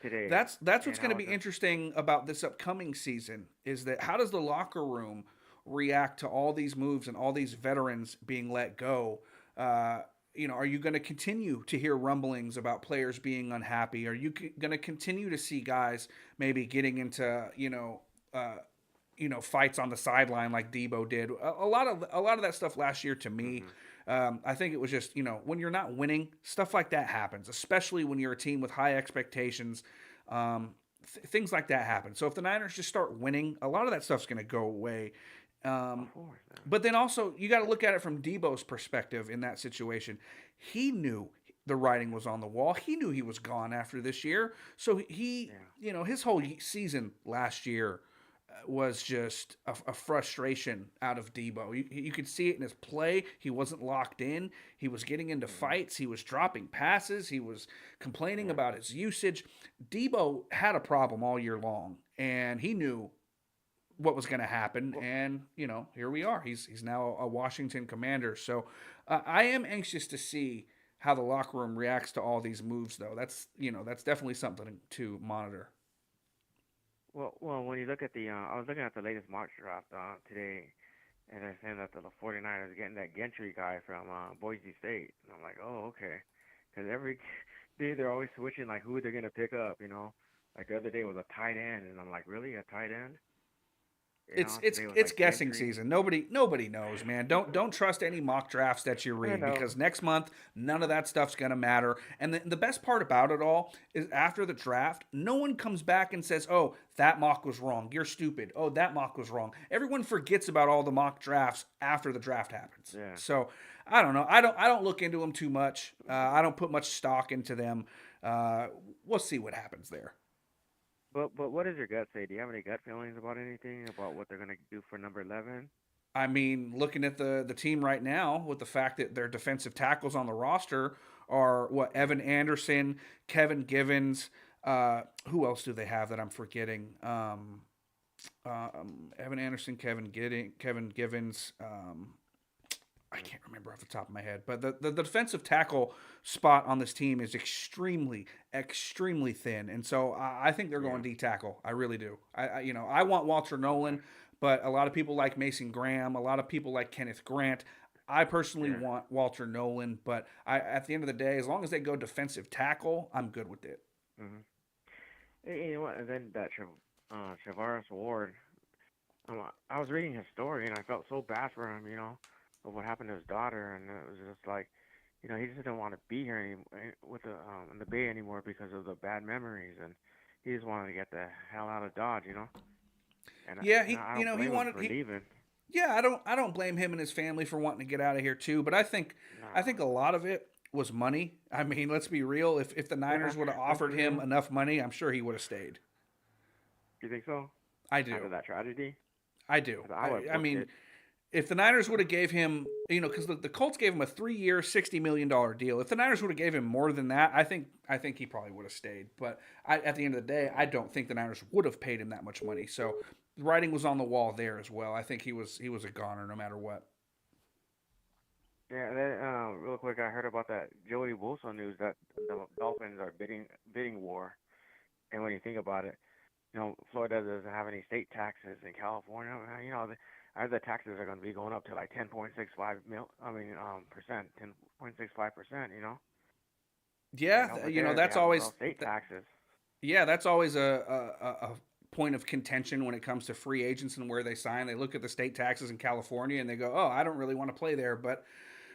today, That's and what's going to how be it's just, interesting about this upcoming season is that how does the locker room react to all these moves and all these veterans being let go? Uh, are you going to continue to hear rumblings about players being unhappy? Are you going to continue to see guys maybe getting into fights on the sideline like Debo did? A lot of that stuff last year to me. hmm I think it was just, when you're not winning, stuff like that happens, especially when you're a team with high expectations. Things like that happen. So if the Niners just start winning, a lot of that stuff's going to go away. of Um, course, man. but then also, you got to look at it from Debo's perspective in that situation. He knew the writing was on the wall. He knew he was gone after this year. So Yeah, his whole season last year was just a frustration out of Debo. You could see it in his play. He wasn't locked in. He was getting into hmm fights. He was dropping passes. He was complaining yeah. about his usage. Debo had a problem all year long, and he knew what was going to happen. Well, And here we are. He's now a Washington Commander. So I am anxious to see how the locker room reacts to all these moves, though. That's definitely something to monitor. well, when you look at I was looking at the latest mock draft today, and they're saying that the 49ers are getting that Gentry guy from Boise State. And I'm like, oh, okay. Because every day they're always switching, like, who they're going to pick up, Like the other day was a tight end, and I'm like, really? A tight end? It's it's Today was it's like guessing Gentry. season. Nobody knows, man. Don't trust any mock drafts that you I read know. because next month none of that stuff's gonna matter. And the best part about it all is after the draft, no one comes back and says, "Oh, that mock was wrong. You're stupid. Oh, that mock was wrong." Everyone forgets about all the mock drafts after the draft happens. Yeah. So I don't know. I don't look into them too much. I don't put much stock into them. We'll see what happens there. But what does your gut say? Do you have any gut feelings about anything about what they're going to do for number 11? I mean, looking at the team right now, with the fact that their defensive tackles on the roster are what Evan Anderson, Kevin Givens. Who else do they have that I'm forgetting? Evan Anderson, Kevin Givens. I can't remember off the top of my head, but the defensive tackle spot on this team is extremely, extremely thin, and so I think they're going Yeah. D tackle. I really do. I want Walter Nolan, but a lot of people like Mason Graham. A lot of people like Kenneth Grant. I personally Yeah. want Walter Nolan, but at the end of the day, as long as they go defensive tackle, I'm good with it. hmm You know what? And then that Travaris Ward, I was reading his story and I felt so bad for him, of what happened to his daughter, and it was just like, he just didn't want to be here with in the Bay anymore because of the bad memories, and he just wanted to get the hell out of Dodge. And Yeah, I don't he blame him wanted for he leaving. Yeah, I don't blame him and his family for wanting to get out of here too. But I think Nah. a lot of it was money. I mean, let's be real. If the Yeah, Niners would have let's offered be him real. enough money, I'm sure he would have stayed. You think so? I do. After that tragedy, I do. 'cause I would have I booked mean, it. if the Niners would have gave him, because the Colts gave him a 3-year, $60 million deal. If the Niners would have gave him more than that, I think he probably would have stayed. But at the end of the day, I don't think the Niners would have paid him that much money. So the writing was on the wall there as well. I think he was a goner no matter what. Yeah, and then real quick, I heard about that Joey Bosa news that the Dolphins are bidding war. And when you think about it, Florida doesn't have any state taxes in California. I heard the taxes are going to be going up to like 10.65 percent, 10.65%. And Yeah, over there they that's have always no state taxes. Yeah, that's always a point of contention when it comes to free agents and where they sign. They look at the state taxes in California and they go, "Oh, I don't really want to play there." But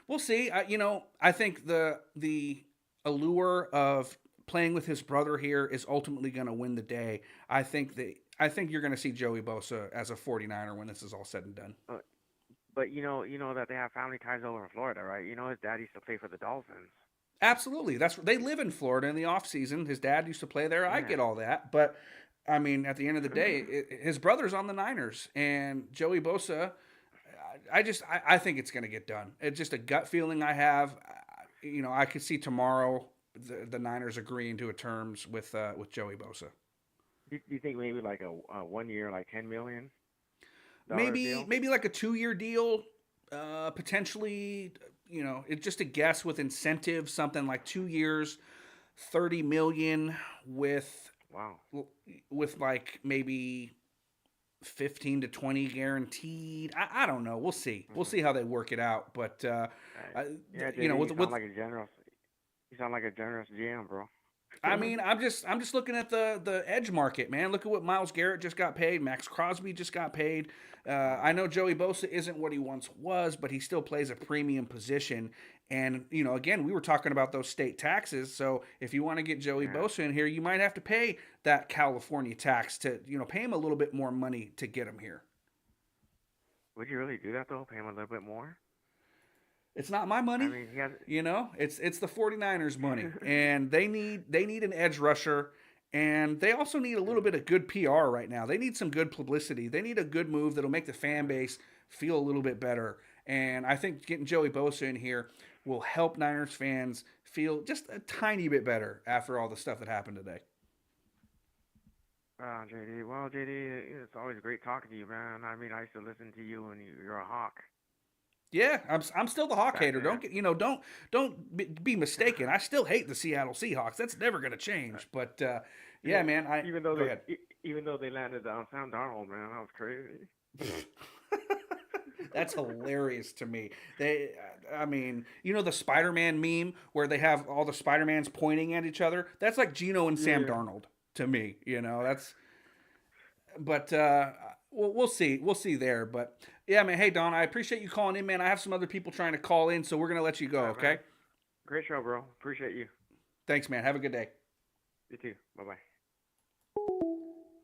we'll see. I think the allure of playing with his brother here is ultimately going to win the day. I think you're going to see Joey Bosa as a 49er when this is all said and done. Uh, but you know that they have family ties over in Florida, right? His dad used to play for the Dolphins. Absolutely. They live in Florida in the off season. His dad used to play there. I Yeah. get all that, but I mean, at the end of the day, his brother's on the Niners, and Joey Bosa. I think it's going to get done. It's just a gut feeling I have. I could see tomorrow the Niners agreeing to a terms with Joey Bosa. Do you think maybe like a 1 year, like $10 million Maybe deal? maybe like a 2 year deal, potentially. It's just a guess with incentives, something like 2 years, 30 million Wow. with like maybe 15 to 20 guaranteed. I don't know. We'll see. We'll Hmm. see how they work it out. But Right. uh, Yeah, you know, JD, with with you sound like a generous GM, bro. I mean, I'm just looking at the edge market, man. Look at what Miles Garrett just got paid. Max Crosby just got paid. I Hmm. know Joey Bosa isn't what he once was, but he still plays a premium position. And again, we were talking about those state taxes. So if you want to get Joey Yeah. Bosa in here, you might have to pay that California tax to pay him a little bit more money to get him here. Would you really do that though? Pay him a little bit more? It's not my I money. mean, he has. It's the 49ers money, and they need an edge rusher, and they also need a little Mm. bit of good PR right now. They need some good publicity. They need a good move that'll make the fan base feel a little bit better. And I think getting Joey Bosa in here will help Niners fans feel just a tiny bit better after all the stuff that happened today. JD. Well, JD, it's always great talking to you, man. I mean, I used to listen to you when you're a Hawk Yeah, I'm still the Hawk back hater. Don't then. get don't be mistaken. I still hate the Seattle Seahawks. That's never going to change. But yeah, Yeah, man. I even though Go ahead. even though they landed on Sam Darnold, man, that was crazy. That's hilarious to me. I mean, the Spider-Man meme where they have all the Spider-Mans pointing at each other. That's like Gino and Sam Yeah. Darnold to me. But we'll see. We'll see there. But yeah, man. Hey, Don, I appreciate you calling in, man. I have some other people trying to call in, so we're gonna let you All go. right, man. Okay. Great show, bro. Appreciate you. Thanks, man. Have a good day. You too. Bye bye.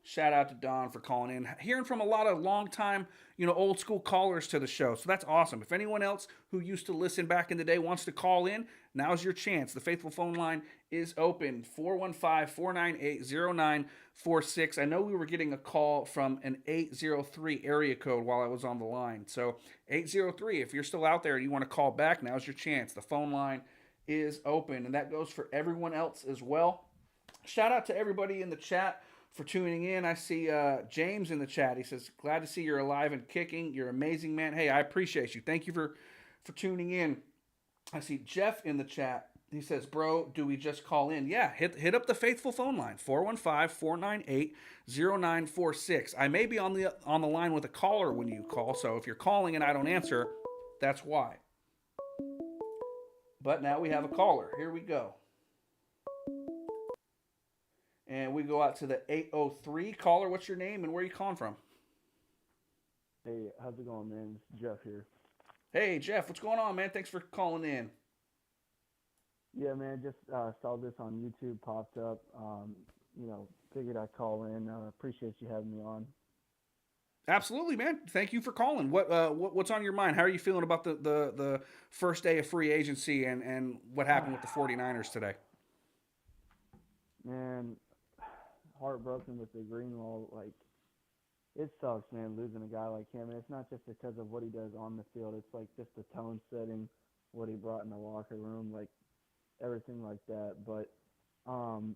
Shout out to Don for calling in. Hearing from a lot of longtime, old school callers to the show. So that's awesome. If anyone else who used to listen back in the day wants to call in, now's your chance. The Faithful phone line is open 415-498-0946. I know we were getting a call from an 803 area code while I was on the line. So 803, if you're still out there and you want to call back, now's your chance. The phone line is open, and that goes for everyone else as well. Shout out to everybody in the chat for tuning in. I see James in the chat. He says, "Glad to see you're alive and kicking. You're amazing, man." Hey, I appreciate you. Thank you for tuning in. I see Jeff in the chat. He says, "Bro, do we just call in?" Yeah, hit up the faithful phone line 415-498-0946. I may be on the line with a caller when you call, so if you're calling and I don't answer, that's why. But now we have a caller. Here we go. And we go out to the 803 caller. What's your name and where are you calling from? Hey, how's it going, man? It's Jeff here. Hey, Jeff, what's going on, man? Thanks for calling in. Yeah, man, just saw this on YouTube, popped up. Figured I'd call in. Appreciate you having me on. Absolutely, man. Thank you for calling. What's on your mind? How are you feeling about the first day of free agency and what happened with the 49ers today? Man, heartbroken with the Greenlaw. Like, it sucks, man, losing a guy like him. And it's not just because of what he does on the field. It's like just the tone setting, what he brought in the locker room, like everything like that. But um,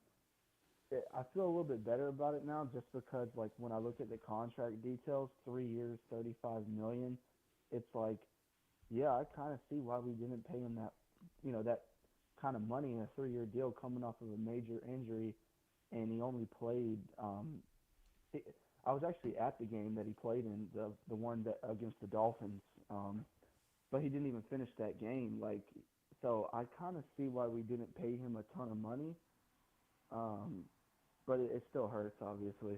I feel a little bit better about it now, just because like when I look at the contract details, 3 years, 35 million. It's like, yeah, I kind of see why we didn't pay him that kind of money in a 3 year deal coming off of a major injury, and he only played. He, I was actually at the game that he played in, the one that against the Dolphins, but he didn't even finish that game. Like, so I kind of see why we didn't pay him a ton of money. Um, but it still hurts, obviously.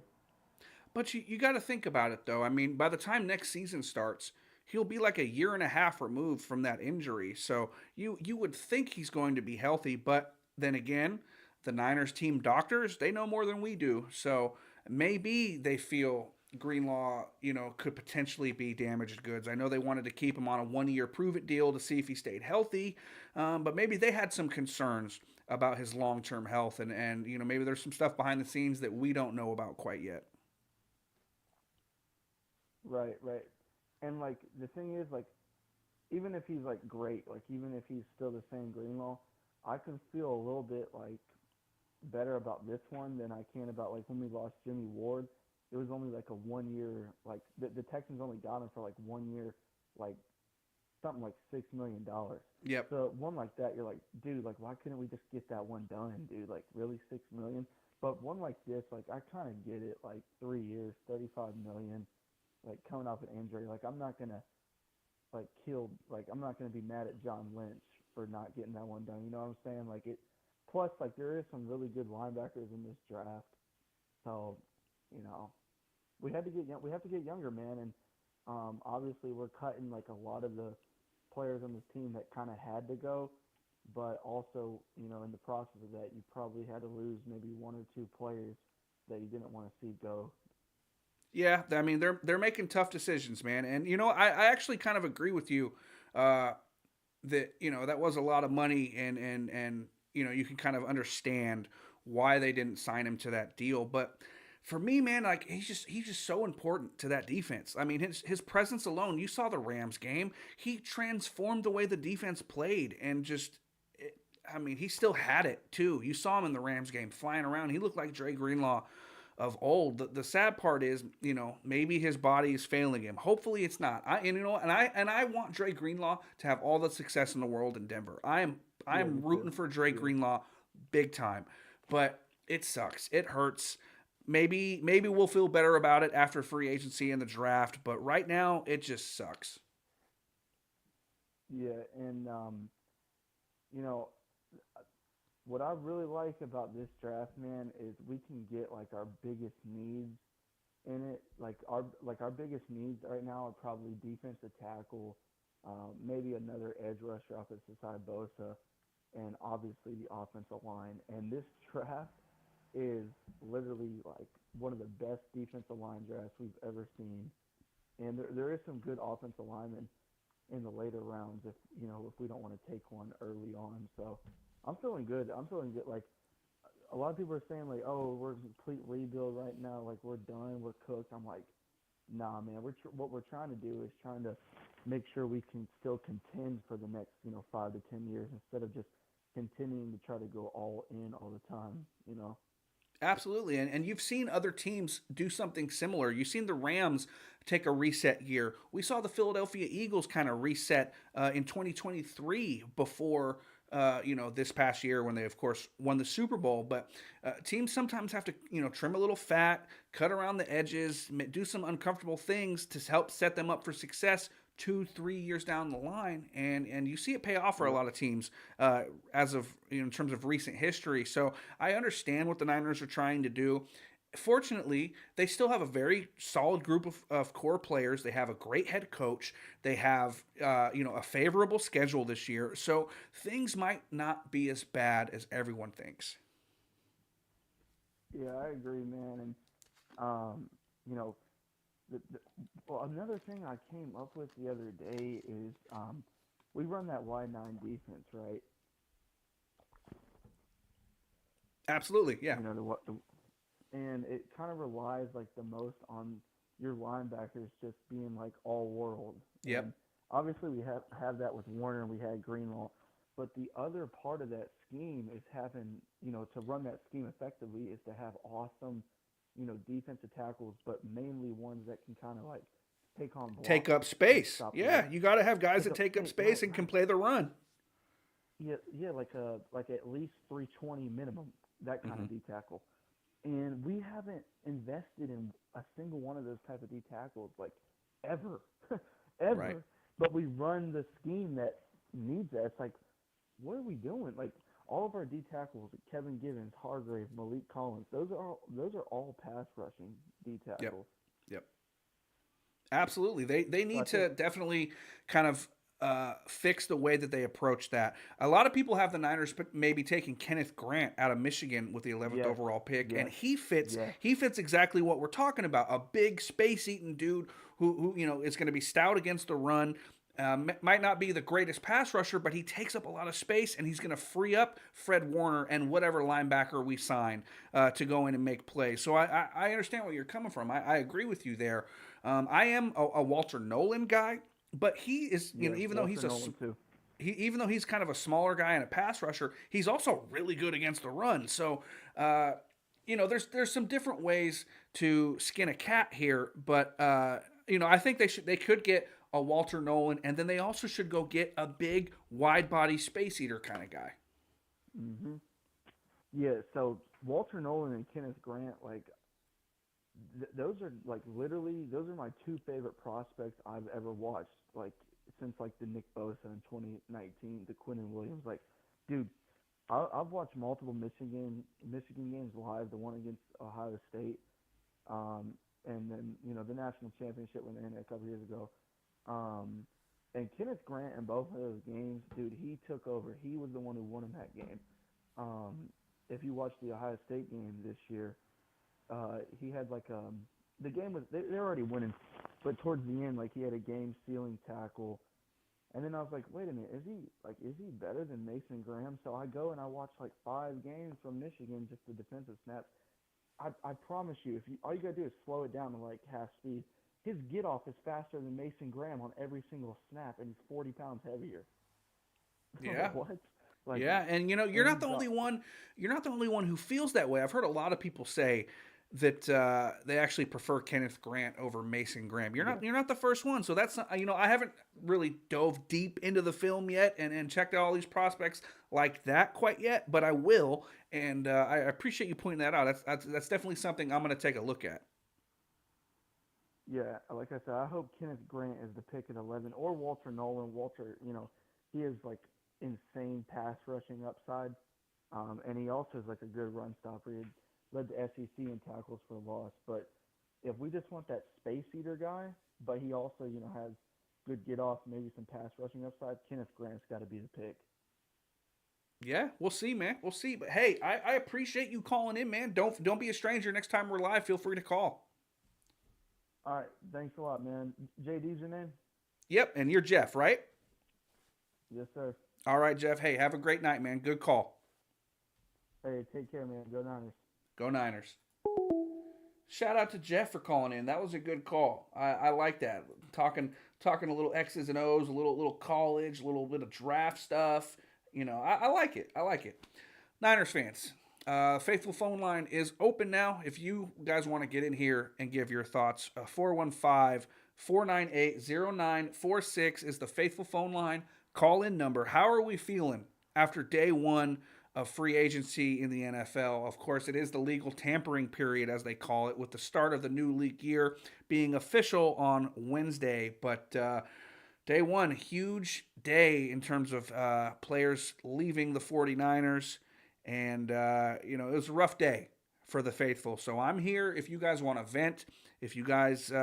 But you got to think about it, though. I mean, by the time next season starts, he'll be like a year and a half removed from that injury. So you would think he's going to be healthy, but then again, the Niners team doctors, they know more than we do. So maybe they feel Greenlaw, could potentially be damaged goods. I know they wanted to keep him on a 1 year prove it deal to see if he stayed healthy, but maybe they had some concerns about his long term health, and maybe there's some stuff behind the scenes that we don't know about quite yet. Right, right. And like the thing is, like even if he's like great, like even if he's still the same Greenlaw, I can feel a little bit like better about this one than I can about like when we lost Jimmy Ward. It was only like a 1 year, like the Texans only got him for like 1 year, like something like $6 million. Yep. So one like that, you're like, dude, like why couldn't we just get that one done, dude? Like really 6 million? But one like this, like I kind of get it, like 3 years, 35 million, like coming off an injury. Like I'm not gonna like I'm not gonna be mad at John Lynch for not getting that one done. You know what I'm saying? Like it. Plus, like there is some really good linebackers in this draft. So, you know, we have to get younger, man, and obviously we're cutting like a lot of the players on this team that kind of had to go, but also, in the process of that, you probably had to lose maybe one or two players that you didn't want to see go. Yeah, I mean they're making tough decisions, man, and I actually kind of agree with you uh, that that was a lot of money, and you can kind of understand why they didn't sign him to that deal, but for me, man, like he's just so important to that defense. I mean, his presence alone. You saw the Rams game; he transformed the way the defense played, and just. I mean, he still had it too. You saw him in the Rams game flying around. He looked like Dre Greenlaw of old. The sad part is, maybe his body is failing him. Hopefully, it's not. And I want Dre Greenlaw to have all the success in the world in Denver. I am I Yeah, am me too. rooting for Dre Yeah. Greenlaw big time, but it sucks. It hurts. Maybe we'll feel better about it after free agency and the draft, but right now it just sucks. Yeah, and you know, what I really like about this draft, man, is we can get like our biggest needs in it. Like our biggest needs right now are probably defensive tackle, maybe another edge rusher off beside Bosa, and obviously the offensive line. And this draft is literally like one of the best defensive line drafts we've ever seen. And there is some good offensive linemen in the later rounds if we don't want to take one early on. So I'm feeling good. I'm feeling good. Like a lot of people are saying like, oh, we're in complete rebuild right now. Like we're done. We're cooked. I'm like, nah, man. What we're trying to do is trying to make sure we can still contend for the next 5 to 10 years instead of just continuing to try to go all in all the time. You know. Absolutely. And you've seen other teams do something similar. You've seen the Rams take a reset year. We saw the Philadelphia Eagles kind of reset in 2023 before, this past year when they, of course, won the Super Bowl. But teams sometimes have to, trim a little fat, cut around the edges, do some uncomfortable things to help set them up for success 2, 3 years down the line, and you see it pay off for a Yep. lot of teams as of in terms of recent history. So I understand what the Niners are trying to do. Fortunately, they still have a very solid group of core players. They have a great head coach. They have a favorable schedule this year, so things might not be as bad as everyone thinks. Yeah, I agree, man. And um, you know, the well, another thing I came up with the other day is we run that wide nine defense, right? Absolutely, yeah. The what the and it kind of relies like the most on your linebackers just being like all world. Yep. And obviously we have that with Warner and we had Greenlaw, but the other part of that scheme is having to run that scheme effectively is to have awesome defensive tackles, but mainly ones that can kind of like take on Take blocks up and space. stop the Yeah, run. you got to have guys Take that up take up space, space right, and can right. play the run. Yeah, yeah, like at least 320 minimum, that kind Hmm. of D tackle. And we haven't invested in a single one of those type of D tackles like ever, Right. ever. But we run the scheme that needs that. It's like, what are we doing? Like all of our D tackles, Kevin Givens, Hargrave, Malik Collins, those are all pass rushing D Yep. tackles. Yep. Absolutely. They So I need think, to definitely kind of fix the way that they approach that. A lot of people have the Niners maybe taking Kenneth Grant out of Michigan with the 11th Yes. overall pick, and Yes. he fits. Yes. He fits exactly what we're talking about. A big space-eating dude who is going to be stout against the run. Might not be the greatest pass rusher, but he takes up a lot of space, and he's going to free up Fred Warner and whatever linebacker we sign to go in and make plays. So I understand where you're coming from. I agree with you there. I am a Walter Nolan guy, but he is, even though he's Walter Nolan, too. even though he's kind of a smaller guy and a pass rusher, he's also really good against the run. So, there's some different ways to skin a cat here, but I think they could get a Walter Nolan, and then they also should go get a big wide body space eater kind of guy. Mm-hmm. Yeah, so Walter Nolan and Kenneth Grant, like, those are those are my two favorite prospects I've ever watched, like, since like the Nick Bosa in 2019, the Quinnen Williams. Like, dude, I've watched multiple Michigan games live. The one against Ohio State, and then the national championship when they ended a couple years ago. And Kenneth Grant in both of those games, dude, he took over. He was the one who won in that game. If you watch the Ohio State game this year, he had like the game was they're already winning, but towards the end, like, he had a game-sealing tackle, and then I was like, wait a minute, is he better than Mason Graham? So I go and I watch like 5 games from Michigan, just the defensive snaps. I promise you, all you gotta do is slow it down to like half speed. His get off is faster than Mason Graham on every single snap, and he's 40 pounds heavier. Yeah. What? Like, Yeah, and you're not the only one. You're not the only one who feels that way. I've heard a lot of people say that they actually prefer Kenneth Grant over Mason Graham. You're not the first one. So that's not, I haven't really dove deep into the film yet and checked out all these prospects like that quite yet, but I will. And I appreciate you pointing that out. That's definitely something I'm going to take a look at. Yeah, like I said, I hope Kenneth Grant is the pick at 11, or Walter Nolan. Walter, he is like insane pass rushing upside, and he also is like a good run stopper. He led the SEC in tackles for loss. But if we just want that space eater guy, but he also has good get off, maybe some pass rushing upside, Kenneth Grant's got to be the pick. Yeah, we'll see, man. We'll see. But hey, I appreciate you calling in, man. Don't be a stranger. Next time we're live, feel free to call. All right, thanks a lot, man. JD's your name? Yep, and you're Jeff, right? Yes, sir. All right, Jeff. Hey, have a great night, man. Good call. Hey, take care, man. Go Niners. Go Niners. Shout out to Jeff for calling in. That was a good call. I like that. Talking a little X's and O's, a little college, a little bit of draft stuff. I like it. I like it. Niners fans, Faithful phone line is open now. If you guys want to get in here and give your thoughts, 415-498-0946 is the Faithful phone line. Call in number. How are we feeling after day one of free agency in the NFL? Of course, it is the legal tampering period, as they call it, with the start of the new league year being official on Wednesday. But day one, huge day in terms of players leaving the 49ers. And, it was a rough day for the faithful. So I'm here if you guys want to vent, if you guys,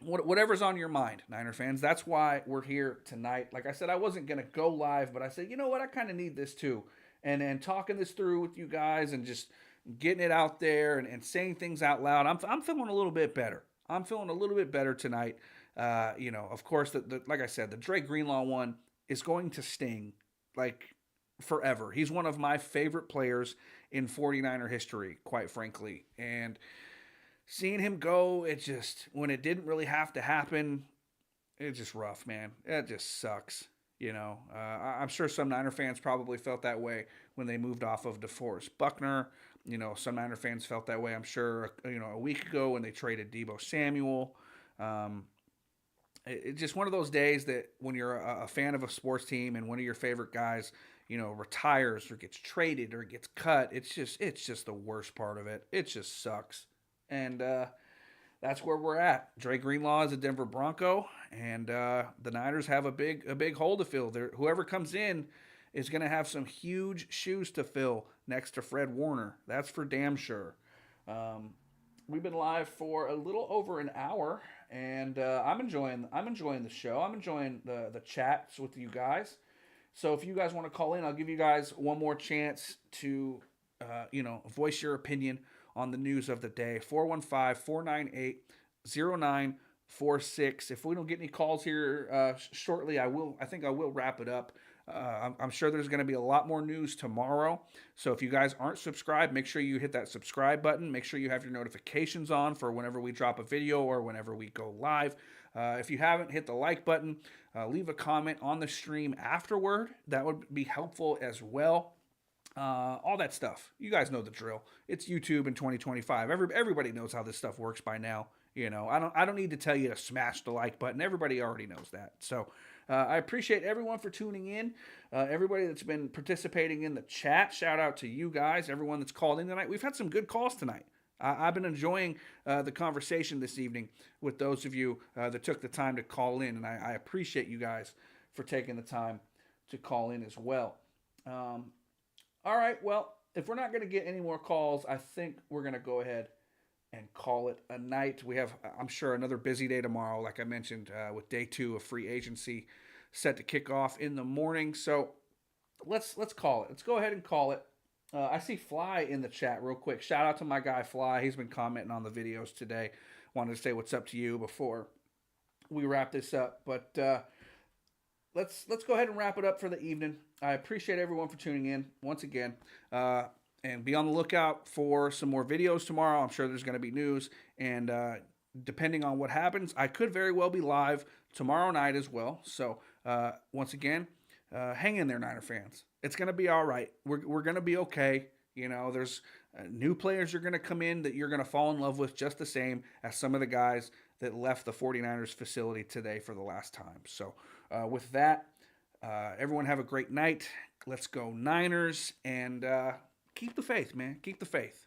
whatever's on your mind, Niner fans. That's why we're here tonight. Like I said, I wasn't going to go live, but I said, you know what, I kind of need this too. And talking this through with you guys and just getting it out there and saying things out loud, I'm feeling a little bit better. I'm feeling a little bit better tonight. Of course, like I said, the Dre Greenlaw one is going to sting like forever. He's one of my favorite players in 49er history, quite frankly. And seeing him go, when it didn't really have to happen, it's just rough, man. It just sucks. I'm sure some Niner fans probably felt that way when they moved off of DeForest Buckner. Some Niner fans felt that way, I'm sure, a week ago when they traded Deebo Samuel. It's just one of those days that when you're a fan of a sports team and one of your favorite guys, retires or gets traded or gets cut, it's just the worst part of it. It just sucks. And that's where we're at. Dre Greenlaw is a Denver Bronco, and the Niners have a big hole to fill. Whoever comes in is going to have some huge shoes to fill next to Fred Warner. That's for damn sure. We've been live for a little over an hour, and I'm enjoying the show. I'm enjoying the chats with you guys. So if you guys want to call in, I'll give you guys one more chance to voice your opinion on the news of the day. 415-498-0946. If we don't get any calls here shortly, I think I will wrap it up. I'm sure there's going to be a lot more news tomorrow. So if you guys aren't subscribed, make sure you hit that subscribe button. Make sure you have your notifications on for whenever we drop a video or whenever we go live. If you haven't, hit the like button. Leave a comment on the stream afterward. That would be helpful as well. All that stuff. You guys know the drill. It's YouTube in 2025. Everybody knows how this stuff works by now. I don't need to tell you to smash the like button. Everybody already knows that. So I appreciate everyone for tuning in. Everybody that's been participating in the chat. Shout out to you guys. Everyone that's called in tonight. We've had some good calls tonight. I've been enjoying the conversation this evening with those of you that took the time to call in, and I appreciate you guys for taking the time to call in as well. All right, well, if we're not going to get any more calls, I think we're going to go ahead and call it a night. We have, I'm sure, another busy day tomorrow, like I mentioned, with day 2 of free agency set to kick off in the morning. So let's call it. Let's go ahead and call it. I see Fly in the chat real quick. Shout out to my guy Fly. He's been commenting on the videos today. Wanted to say what's up to you before we wrap this up. But let's go ahead and wrap it up for the evening. I appreciate everyone for tuning in once again. And be on the lookout for some more videos tomorrow. I'm sure there's going to be news. And depending on what happens, I could very well be live tomorrow night as well. So once again, hang in there, Niner fans. It's going to be all right. We're going to be okay. There's new players are going to come in that you're going to fall in love with just the same as some of the guys that left the 49ers facility today for the last time. So with that, everyone have a great night. Let's go Niners, and keep the faith, man. Keep the faith.